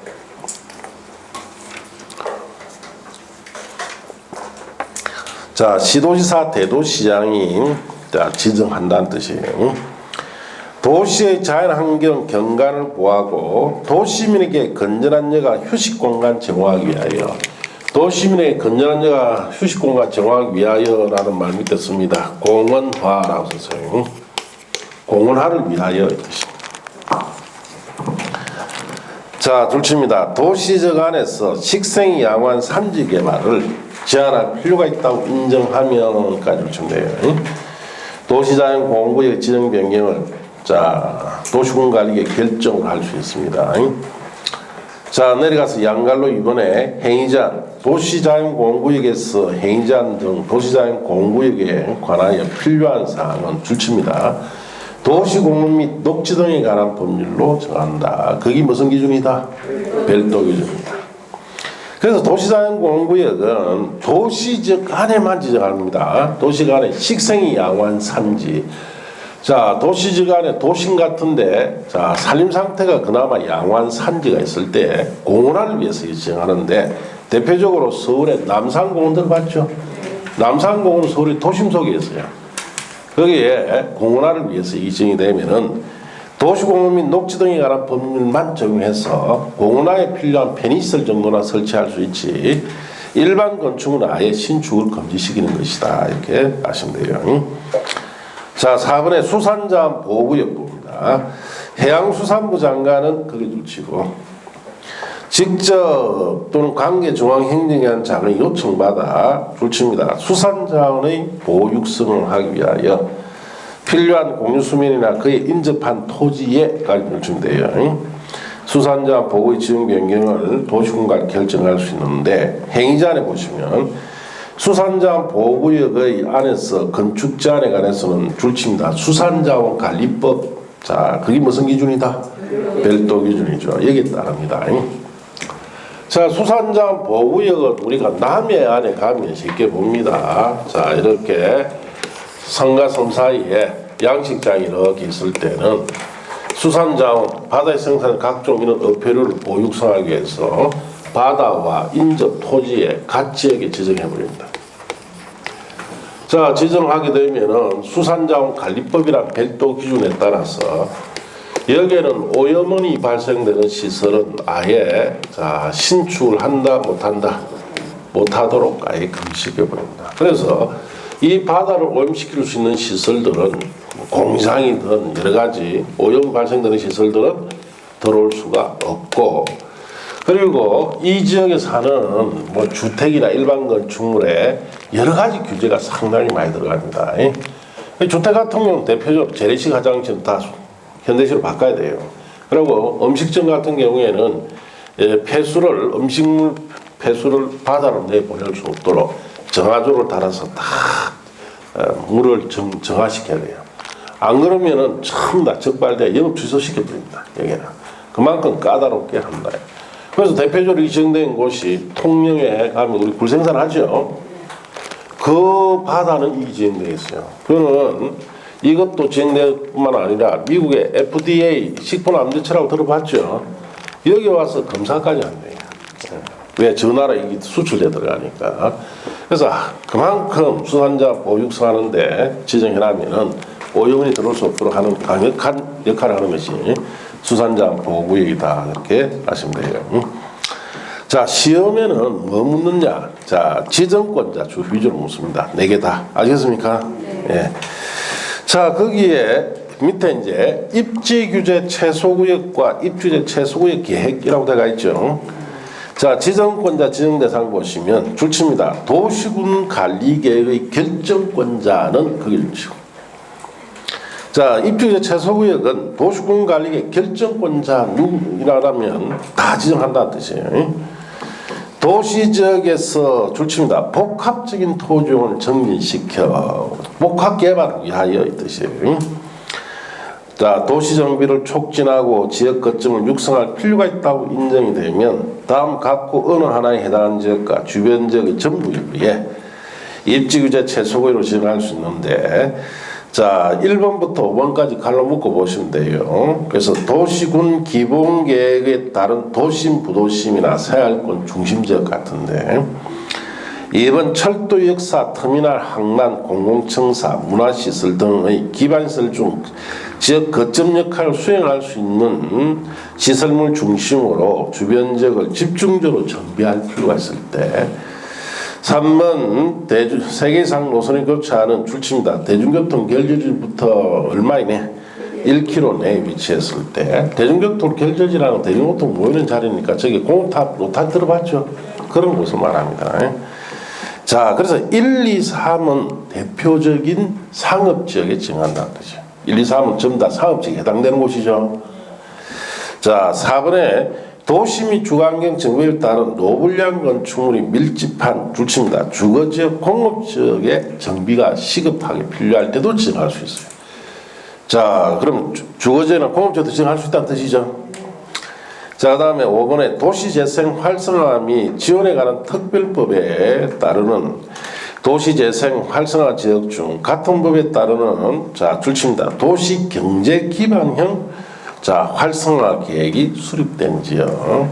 자, 시도지사 대도시장이 자, 지정한다는 뜻이에요. 도시의 자연환경 경관을 보호하고 도시민에게 건전한 여가 휴식공간 제공하기 위하여 도시민에게 건전한 여가 휴식공간 제공하기 위하여라는 말 밑에 씁니다. 공원화라고 썼어요. 공원화를 위하여 뜻입니다. 자, 둘째입니다. 도시적 안에서 식생이 양호한 산지 개발을 제한할 필요가 있다고 인정하면까지 둘치면 돼요. 도시자연공원구역 지정 변경을 자, 도시군관리계 결정을 할 수 있습니다. 자, 내려가서 양갈로 이번에 행위제한 도시자연공원구역에서 행위제한 등 도시자연공원구역에 관하여 필요한 사항은 줄칩니다. 도시공원 및 녹지 등에 관한 법률로 정한다. 그게 무슨 기준이다? 별도 기준이다. 그래서 도시자연공원구역은 도시적 안에만 지정합니다. 도시적 안에 식생이 양호한 산지. 자, 도시적 안에 도심 같은데 자, 산림 상태가 그나마 양호한 산지가 있을 때 공원화를 위해서 지정하는데 대표적으로 서울의 남산공원들 봤죠? 남산공원은 서울의 도심 속에 있어요. 거기에 공원화를 위해서 지정이 되면은 도시공원 및 녹지 등에 관한 법률만 적용해서 공원화에 필요한 편의시설 정도나 설치할 수 있지 일반 건축은 아예 신축을 금지시키는 것이다. 이렇게 아시면 돼요. 자, 4번에 수산자원 보호구역 봅니다. 해양수산부 장관은 거기 둘치고 직접 또는 관계중앙행정에 한 자금이 요청받아 둘칩니다. 수산자원의 보호 육성을 하기 위하여 필요한 공유수면이나 그에 인접한 토지에까지 둘치면 돼요. 수산자원 보호의 지정 변경을 도시군관 결정할 수 있는데 행위제한에 보시면 수산자원 보호구역의 안에서 건축 제한에 관해서는 줄칩니다. 수산자원 관리법. 자, 그게 무슨 기준이다? 별도 기준이죠. 여기에 따릅니다. 자, 수산자원 보호구역은 우리가 남해 안에 가면 쉽게 봅니다. 자, 이렇게 성과 섬 사이에 양식장이 이렇게 있을 때는 수산자원, 바다에 생산된 각종 이런 어패류를 보육성하기 위해서 바다와 인접 토지에 가치에게 지정해버립니다. 자, 지정하게 되면은 수산자원 관리법이란 별도 기준에 따라서 여기에는 오염원이 발생되는 시설은 아예 자, 신축을 한다 못하도록 아예 금지시켜버립니다. 그래서 이 바다를 오염시킬 수 있는 시설들은 공장이든 여러 가지 오염 발생되는 시설들은 들어올 수가 없고 그리고 이 지역에 사는 뭐 주택이나 일반 건축물에 여러 가지 규제가 상당히 많이 들어갑니다. 주택 같은 경우는 대표적으로 재래식 화장실은 다 현대식으로 바꿔야 돼요. 그리고 음식점 같은 경우에는 폐수를 음식물 폐수를 바다로 내보낼 수 없도록 정화조를 달아서 다 물을 정화시켜야 돼요. 안 그러면은 전부 다 적발돼 영업 취소시켜 버립니다. 여기는 그만큼 까다롭게 한다. 그래서 대표적으로 지정된 곳이 통영에 가면 우리 굴 생산하죠. 그 바다는 이 지정되어 있어요. 그거는 이것도 지정될 뿐만 아니라 미국의 FDA 식품안전처라고 들어봤죠. 여기 와서 검사까지 한대요. 왜? 저 나라 이게 수출돼 들어가니까. 그래서 그만큼 수산자 보육성하는데 지정해놓으면은 오염이 들어올 수 없도록 하는 강력한 역할을 하는 것이 수산자 보호구역이다. 이렇게 아시면 돼요. 자, 시험에는 뭐 묻느냐? 자, 지정권자 주 위주로 묻습니다. 4개 다. 아시겠습니까? 네. 자, 거기에 밑에 이제 입지규제 최소구역과 입지규제 최소구역 계획이라고 되어 있죠. 자, 지정권자 지정대상 보시면 줄칩니다. 도시군 관리계획의 결정권자는 그일치고. 자, 입지규제 최소구역은 도시군 관리계획 결정권자 누구라면 다 지정한다는 뜻이에요. 도시지역에서 줄칩니다. 복합적인 토지용을 정진시켜 복합개발을 위하여 이 뜻이에요. 자, 도시정비를 촉진하고 지역 거점을 육성할 필요가 있다고 인정이 되면 다음 각구 어느 하나에 해당하는 지역과 주변 지역의 전부를 위해 입지규제 최소구역으로 지정할 수 있는데, 자, 1번부터 5번까지 칼로 묶어 보시면 돼요. 그래서 도시군 기본계획에 따른 도심, 부도심이나 생활권 중심지역 같은데, 2번 철도 역사, 터미널, 항만, 공공청사, 문화시설 등의 기반시설 중 지역 거점 역할을 수행할 수 있는 시설물 중심으로 주변 지역을 집중적으로 정비할 필요가 있을 때, 3번 세계 이상 노선이 교차하는 줄칩니다. 대중교통 결절지부터 얼마 이내 1km 내에 위치했을 때, 대중교통 결절지라는 대중교통 모이는 자리니까 저기 공업탑 노탄 들어봤죠? 그런 곳을 말합니다. 자, 그래서 1, 2, 3은 대표적인 상업지역에 지정한다는 거죠. 1, 2, 3은 전부 다 상업지역에 해당되는 곳이죠. 자, 4번에 도시 및 주거환경 정비에 따른 노불량 건축물이 밀집한 줄칩니다. 주거지역, 공업지역의 정비가 시급하게 필요할 때도 지정할 수 있어요. 자, 그럼 주거지역이나 공업지역도 지정할 수 있다는 뜻이죠. 자, 그 다음에 5번에 도시재생 활성화 및 지원에 관한 특별법에 따르는 도시재생 활성화 지역 중 같은 법에 따르는, 자, 줄칩니다. 도시경제기반형, 자, 활성화 계획이 수립된 지역.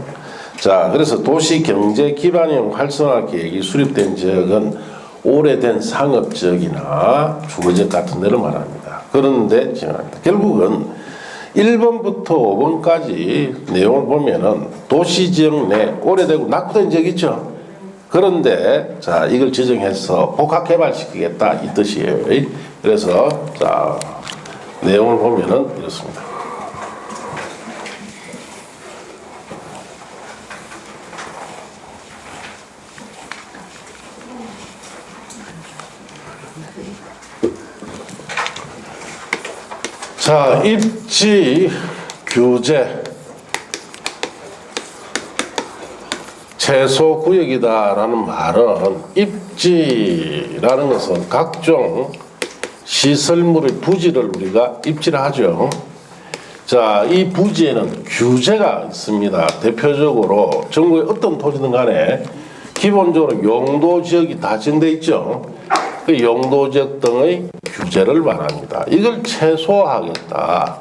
자, 그래서 도시경제기반형 활성화 계획이 수립된 지역은 오래된 상업지역이나 주거지역 같은 데를 말합니다. 그런데 지정합니다. 결국은 1번부터 5번까지 내용을 보면은 도시지역 내 오래되고 낙후된 지역 있죠. 그런데 자, 이걸 지정해서 복합개발시키겠다 이 뜻이에요. 그래서 자, 내용을 보면은 이렇습니다. 자, 입지 규제 최소 구역이다라는 말은, 입지라는 것은 각종 시설물의 부지를 우리가 입지를 하죠. 자, 이 부지에는 규제가 있습니다. 대표적으로 전국의 어떤 토지든 간에 기본적으로 용도지역이 다 지정되어 있죠. 그 용도지역 등의 규제를 말합니다. 이걸 최소화하겠다.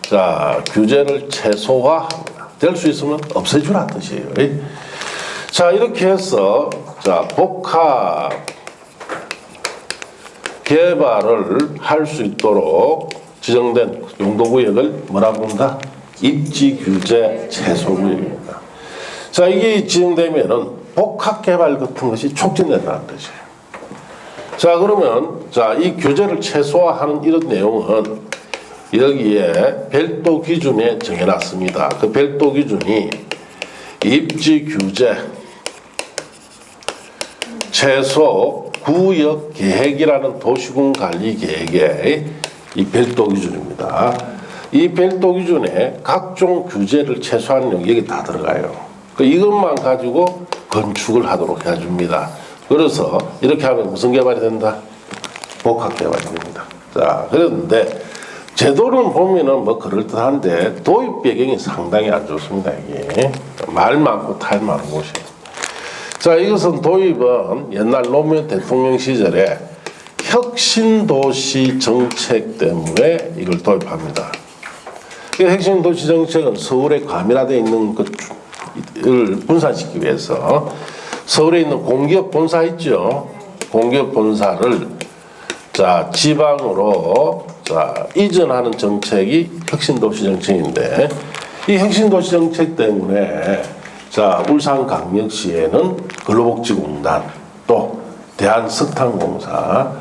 자, 규제를 최소화합니다. 될 수 있으면 없애주라 뜻이에요. 자, 이렇게 해서 자, 복합 개발을 할 수 있도록 지정된 용도구역을 뭐라고 한다? 입지규제 최소구역입니다. 자, 이게 지정되면은 복합개발 같은 것이 촉진된다는 뜻이에요. 자, 그러면 자, 이 규제를 최소화하는 이런 내용은 여기에 별도 기준에 정해놨습니다. 그 별도 기준이 입지 규제 최소 구역 계획이라는 도시군 관리 계획의 이 별도 기준입니다. 이 별도 기준에 각종 규제를 최소화하는 내용이 여기 다 들어가요. 이것만 가지고 건축을 하도록 해줍니다. 그래서 이렇게 하면 무슨 개발이 된다? 복합 개발이 됩니다. 자, 그런데 제도를 보면은 뭐 그럴듯한데 도입 배경이 상당히 안 좋습니다. 이게 말 많고 탈 많은 곳이에요. 자, 이것은 도입은 옛날 노무현 대통령 시절에 혁신도시 정책 때문에 이걸 도입합니다. 이 혁신도시 정책은 서울에 과밀화되어 있는 것을 분산시키기 위해서 서울에 있는 공기업 본사 있죠. 공기업 본사를 자, 지방으로 자, 이전하는 정책이 혁신도시 정책인데, 이 혁신도시 정책 때문에 자, 울산광역시에는 근로복지공단, 또 대한석탄공사,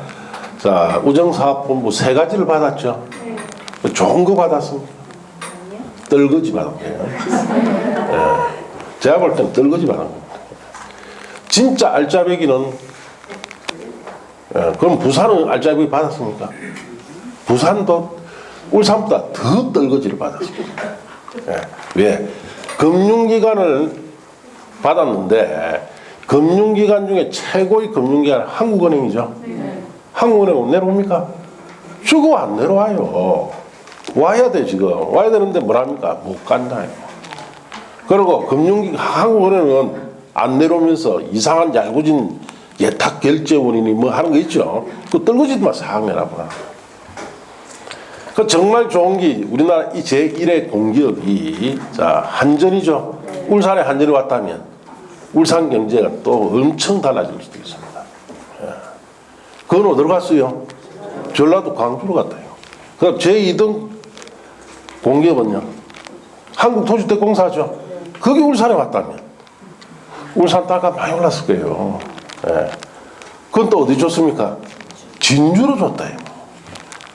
자, 우정사업본부 3가지를 받았죠. 좋은 거 받았습니까? 떨거지 받은 거예요. 예. 제가 볼 때는 떨거지 받은 겁니다. 진짜 알짜배기는 그럼 부산은 알짜배기 받았습니까? 부산도 울산보다 더 떨거지를 받았습니다. 왜? 금융기관을 받았는데 금융기관 중에 최고의 금융기관은 한국은행이죠. 한국은행은 내려옵니까? 저거 안 내려와요. 와야 돼 지금. 와야 되는데 뭐랍니까? 못 간다요. 그리고 한국은행은 안 내려오면서 이상한 얄궂은 예탁 결제원이니 뭐 하는 거 있죠. 그 떨거지만 싹 내놔보라. 그 정말 좋은 게 우리나라 이 제1의 공기업이 자 한전이죠. 울산에 한전이 왔다면 울산 경제가 또 엄청 달라질 수도 있습니다. 그건 어디로 갔어요? 전라도 광주로 갔다요. 그럼 제2등 공기업은요? 한국토지대공사죠. 그게 울산에 왔다면 울산 땅값 많이 올랐을 거예요. 그건 또 어디 줬습니까? 진주로 줬다요.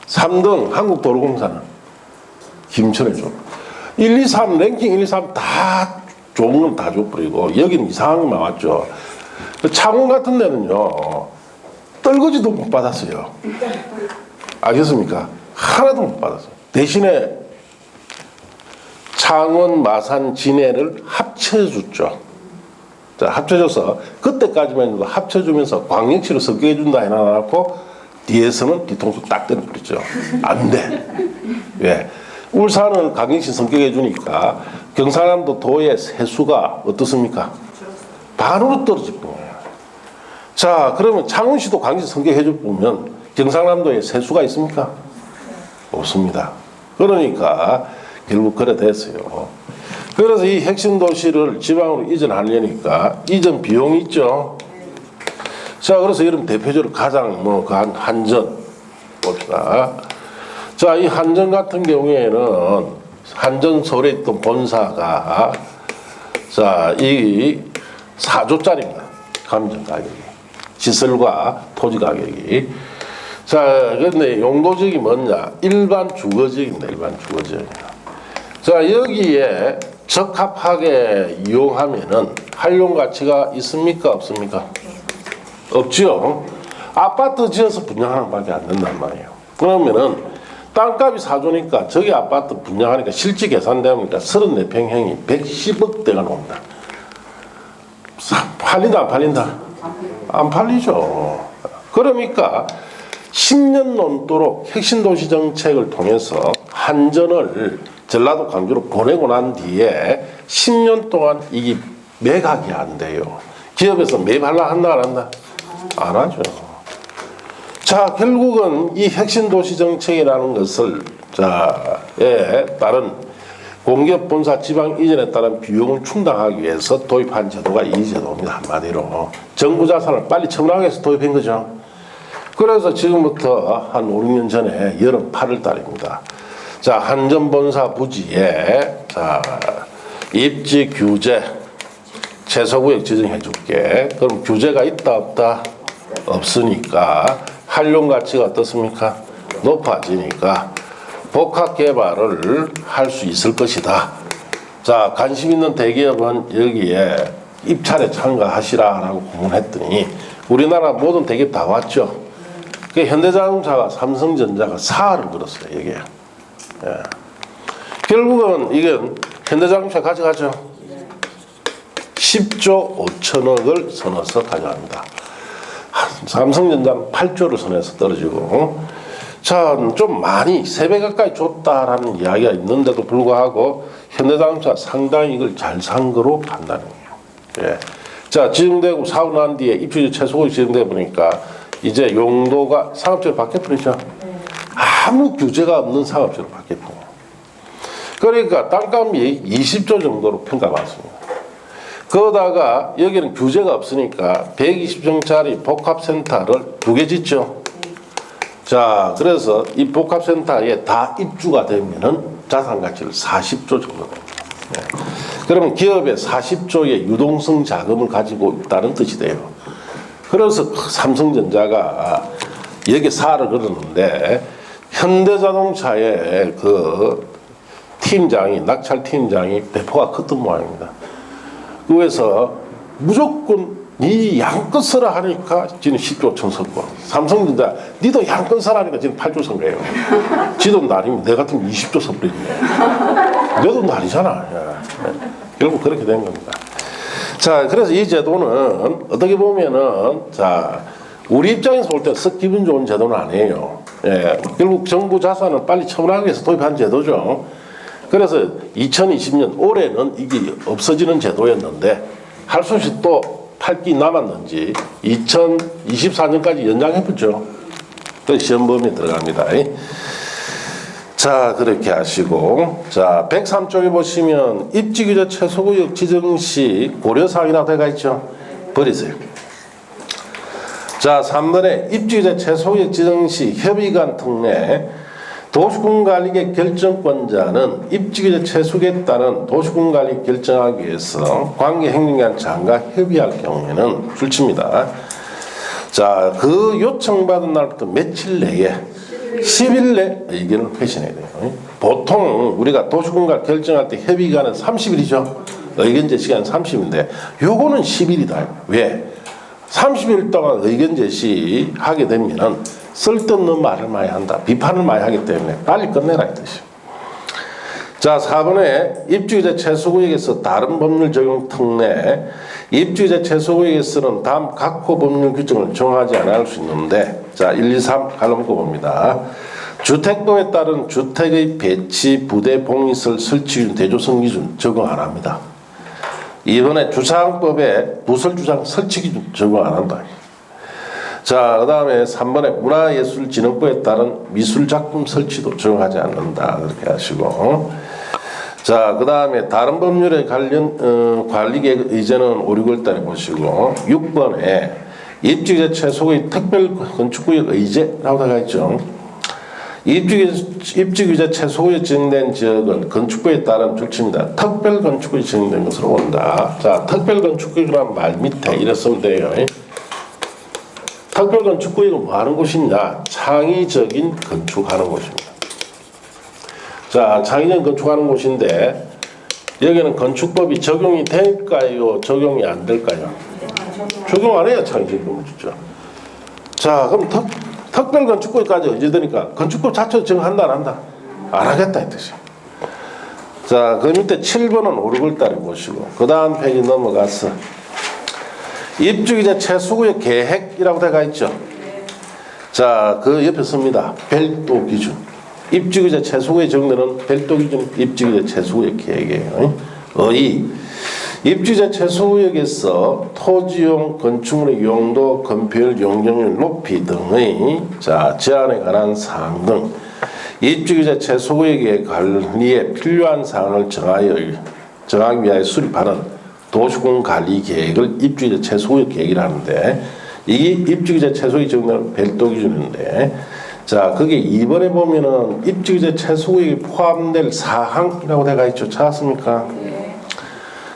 3등 한국도로공사는 김천에 줘. 1, 2, 3 랭킹 1, 2, 3 다 좋은 건 다 줘버리고 여기는 이상한 것만 왔죠. 창원 같은 데는요 떨거지도 못 받았어요. 알겠습니까? 하나도 못 받았어요. 대신에 창원, 마산, 진해를 합쳐줬죠. 자, 합쳐줘서 그때까지만 해도 합쳐주면서 광역시로 섞여준다 해놔놓고 뒤에서는 뒤통수 딱 때려버리죠. 안 돼. 왜? 울산은 광역시 성격해주니까 경상남도 도의 세수가 어떻습니까? 반으로 떨어질 거예요. 자, 그러면 창원시도 광역시 성격해주면 경상남도에 세수가 있습니까? 없습니다. 그러니까 결국 그래 됐어요. 그래서 이 핵심 도시를 지방으로 이전하려니까 이전 비용이 있죠. 자, 그래서 이런 대표적으로 가장 한전 봅시다. 자, 이 한전 같은 경우에는 한전 서울에 있던 본사가 자, 이 4조짜리입니다. 감정 가격이. 시설과 토지 가격이. 자, 근데 용도지역이 뭐냐? 일반 주거지역입니다. 일반 주거지역이에요. 자, 여기에 적합하게 이용하면은 활용 가치가 있습니까? 없습니까? 없죠. 아파트 지어서 분양하는 밖에 안 된단 말이에요. 그러면은 땅값이 4조니까 저기 아파트 분양하니까 실제 계산되니까 34평형이 110억대가 나옵니다. 팔린다 안 팔린다? 안 팔리죠. 그러니까 10년 넘도록 핵심도시 정책을 통해서 한전을 전라도 광주로 보내고 난 뒤에 10년 동안 이게 매각이 안 돼요. 기업에서 매입하려 한다 안 한다? 안 하죠. 자, 결국은 이 핵심도시 정책이라는 것을 따른 공기업 본사 지방 이전에 따른 비용을 충당하기 위해서 도입한 제도가 이 제도입니다. 한마디로 정부 자산을 빨리 청량하기 위해서 도입한 거죠. 그래서 지금부터 한 5, 6년 전에 여름 8월 달입니다. 자, 한전 본사 부지에 입지 규제 최소구역 지정해 줄게. 그럼 규제가 있다 없다? 없으니까 활용 가치가 어떻습니까? 높아지니까 복합 개발을 할 수 있을 것이다. 자, 관심 있는 대기업은 여기에 입찰에 참가하시라라고 공문했더니 우리나라 모든 대기업 다 왔죠. 그 현대자동차가 삼성전자가 사활을 걸었어요. 이게. 결국은 이건 현대자동차 가져가죠. 10조 5천억을 선어서 가져갑니다. 삼성전자는 8조를 선에서 떨어지고, 자, 좀 많이 3배 가까이 줬다라는 이야기가 있는데도 불구하고 현대자동차 상당히 이걸 잘 산 거로 판단해요. 자, 지정되고 사고 난 뒤에 입주자 최소고액 지정돼 보니까 이제 용도가 상업지로 바뀌어버리죠. 아무 규제가 없는 상업지로 바뀌어버려요. 그러니까 땅값이 20조 정도로 평가받습니다. 그러다가 여기는 규제가 없으니까 120평짜리 복합센터를 2개 짓죠. 자, 그래서 이 복합센터에 다 입주가 되면은 자산가치를 40조 정도 됩니다. 그러면 기업에 40조의 유동성 자금을 가지고 있다는 뜻이 돼요. 그래서 삼성전자가 여기 사를 걸었는데 현대자동차의 그 팀장이, 낙찰 팀장이 배포가 컸던 모양입니다. 그래서 무조건 니 양껏 써라 하니까 지금 10조 5천 썼고, 삼성전자 니도 양껏 써라 하니까 지금 8조 쓴 거예요. 지도 날이면 내 같으면 20조 써버리네. 너도 날이잖아. 결국 그렇게 된 겁니다. 자, 그래서 이 제도는 어떻게 보면은, 자, 우리 입장에서 볼 때 썩 기분 좋은 제도는 아니에요. 예, 결국 정부 자산을 빨리 처분하기 위해서 도입한 제도죠. 그래서 2020년 올해는 이게 없어지는 제도였는데 할 수 없이 또 8기 남았는지 2024년까지 연장해보죠. 그 시험 범위에 들어갑니다. 자, 그렇게 하시고, 자, 103쪽에 보시면 입지규제 최소구역 지정 시 고려사항이라고 되어 있죠. 버리세요. 자, 3번에 입지규제 최소구역 지정 시 협의관 특례 도시군관리계 결정권자는 입지규제 최소구에 따른 도시군관리 결정하기 위해서 관계행정기관 장과 협의할 경우에는 불치입니다. 자, 그 요청받은 날부터 며칠 내에 10일 내 의견을 회신해야 돼요. 보통 우리가 도시군관 결정할 때 협의기간은 30일이죠. 의견 제시기간 30일인데 요거는 10일이다. 왜? 30일 동안 의견 제시하게 되면은 쓸데없는 말을 많이 한다. 비판을 많이 하기 때문에 빨리 끝내라 이 뜻이에요. 자, 4번에 입주기재 최소구역에서 다른 법률 적용 특례. 입주기재 최소구역에서는 다음 각호 법률 규정을 정하지 않을 수 있는데, 자, 1, 2, 3 갈라먹고 봅니다. 주택도에 따른 주택의 배치, 부대, 봉이설, 설치 기준, 대조성 기준 적용 안 합니다. 이번에 주차장법에 부설주차장 설치 기준 적용 안 한다. 자, 그 다음에 3번에 문화예술진흥법에 따른 미술작품 설치도 적용하지 않는다. 그렇게 하시고. 자, 그 다음에 다른 법률에 관련 관리계획 의제는 5, 6월 달에 보시고, 6번에 입지규제 최소의 특별 건축구역 의제라고 되어 있죠. 입지규제 최소에 지정된 지역은 건축구에 따른 줄치입니다. 특별 건축구에 지정된 것으로 본다. 자, 특별 건축구역이라는 말 밑에 이래 쓰면 돼요. 특별 건축구역은 뭐 하는 곳이냐? 창의적인 건축하는 곳입니다. 자, 창의적인 건축하는 곳인데 여기는 건축법이 적용이 될까요? 적용이 안 될까요? 적용 안 해야 창의적인 건축이죠. 자, 그럼 특별 건축구역까지 의제되니까 건축법 자체도 적용한다 안 한다? 안 하겠다 이 뜻이에요. 자, 그 밑에 7번은 5, 6월 달에 보시고 그 다음 페이지 넘어가서 입주기재 최소구역 계획이라고 되어 있죠. 자, 그 옆에 씁니다. 별도 기준. 입주기재 최소구역 정도는 별도 기준 입주기재 최소구역 계획이에요. 입주기재 최소구역에서 토지용 건축물의 용도, 건폐율, 용적률 높이 등의 자, 제한에 관한 사항 등 입주기재 최소구역의 관리에 필요한 사항을 정하기 위하여 수립하는 도시군 관리 계획을 입주기재 최소구역 계획이라 하는데 이게 입주기재 최소구역 정도는 별도 기준인데, 자, 그게 2번에 보면은 입주기재 최소구역에 포함될 사항이라고 되어 있죠. 찾았습니까? 네.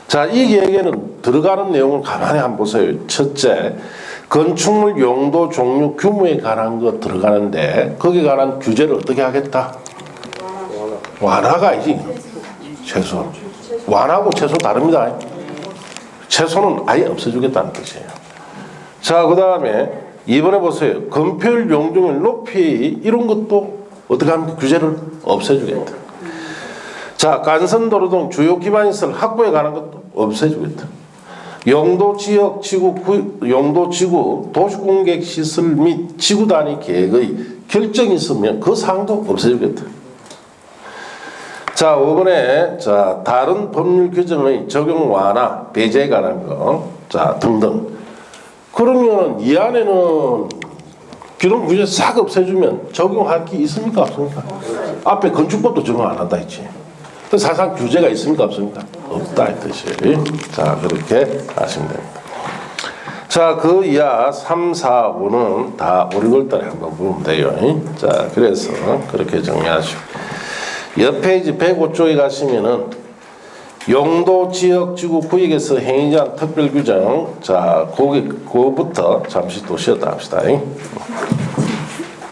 자, 이 계획에는 들어가는 내용을 가만히 한번 보세요. 첫째, 건축물 용도, 종류, 규모에 관한 거 들어가는데 거기에 관한 규제를 어떻게 하겠다? 완화가 아니지. 최소. 완화하고 최소 다릅니다. 최소는 아예 없애주겠다는 뜻이에요. 자, 그 다음에 2번에 보세요. 건폐율, 용적률 높이 이런 것도 어떻게 하면 규제를 없애주겠다. 자, 간선도로 등 주요 기반시설 확보에 관한 것도 없애주겠다. 용도지역, 용도지구, 도시공객시설 및 지구 단위 계획의 결정이 있으면 그 사항도 없애주겠다. 자, 5번에 자, 다른 법률 규정의 적용 완화, 배제에 관한 거, 자, 등등. 그러면 이 안에는 기존 규제 싹 없애주면 적용할 게 있습니까? 없습니까? 앞에 건축법도 적용 안 한다 했지. 사실상 규제가 있습니까? 없습니까? 없다 이 뜻이. 자, 그렇게 하시면 됩니다. 자, 그 이하 3, 4, 5는 다 5, 6월 달에 한번 보면 돼요. 자, 그래서 그렇게 정리하시고. 옆 페이지 105쪽에 가시면은 용도, 지역, 지구, 구역에서 행위자한 특별 규정. 자, 거기부터 잠시 또 쉬었다 합시다.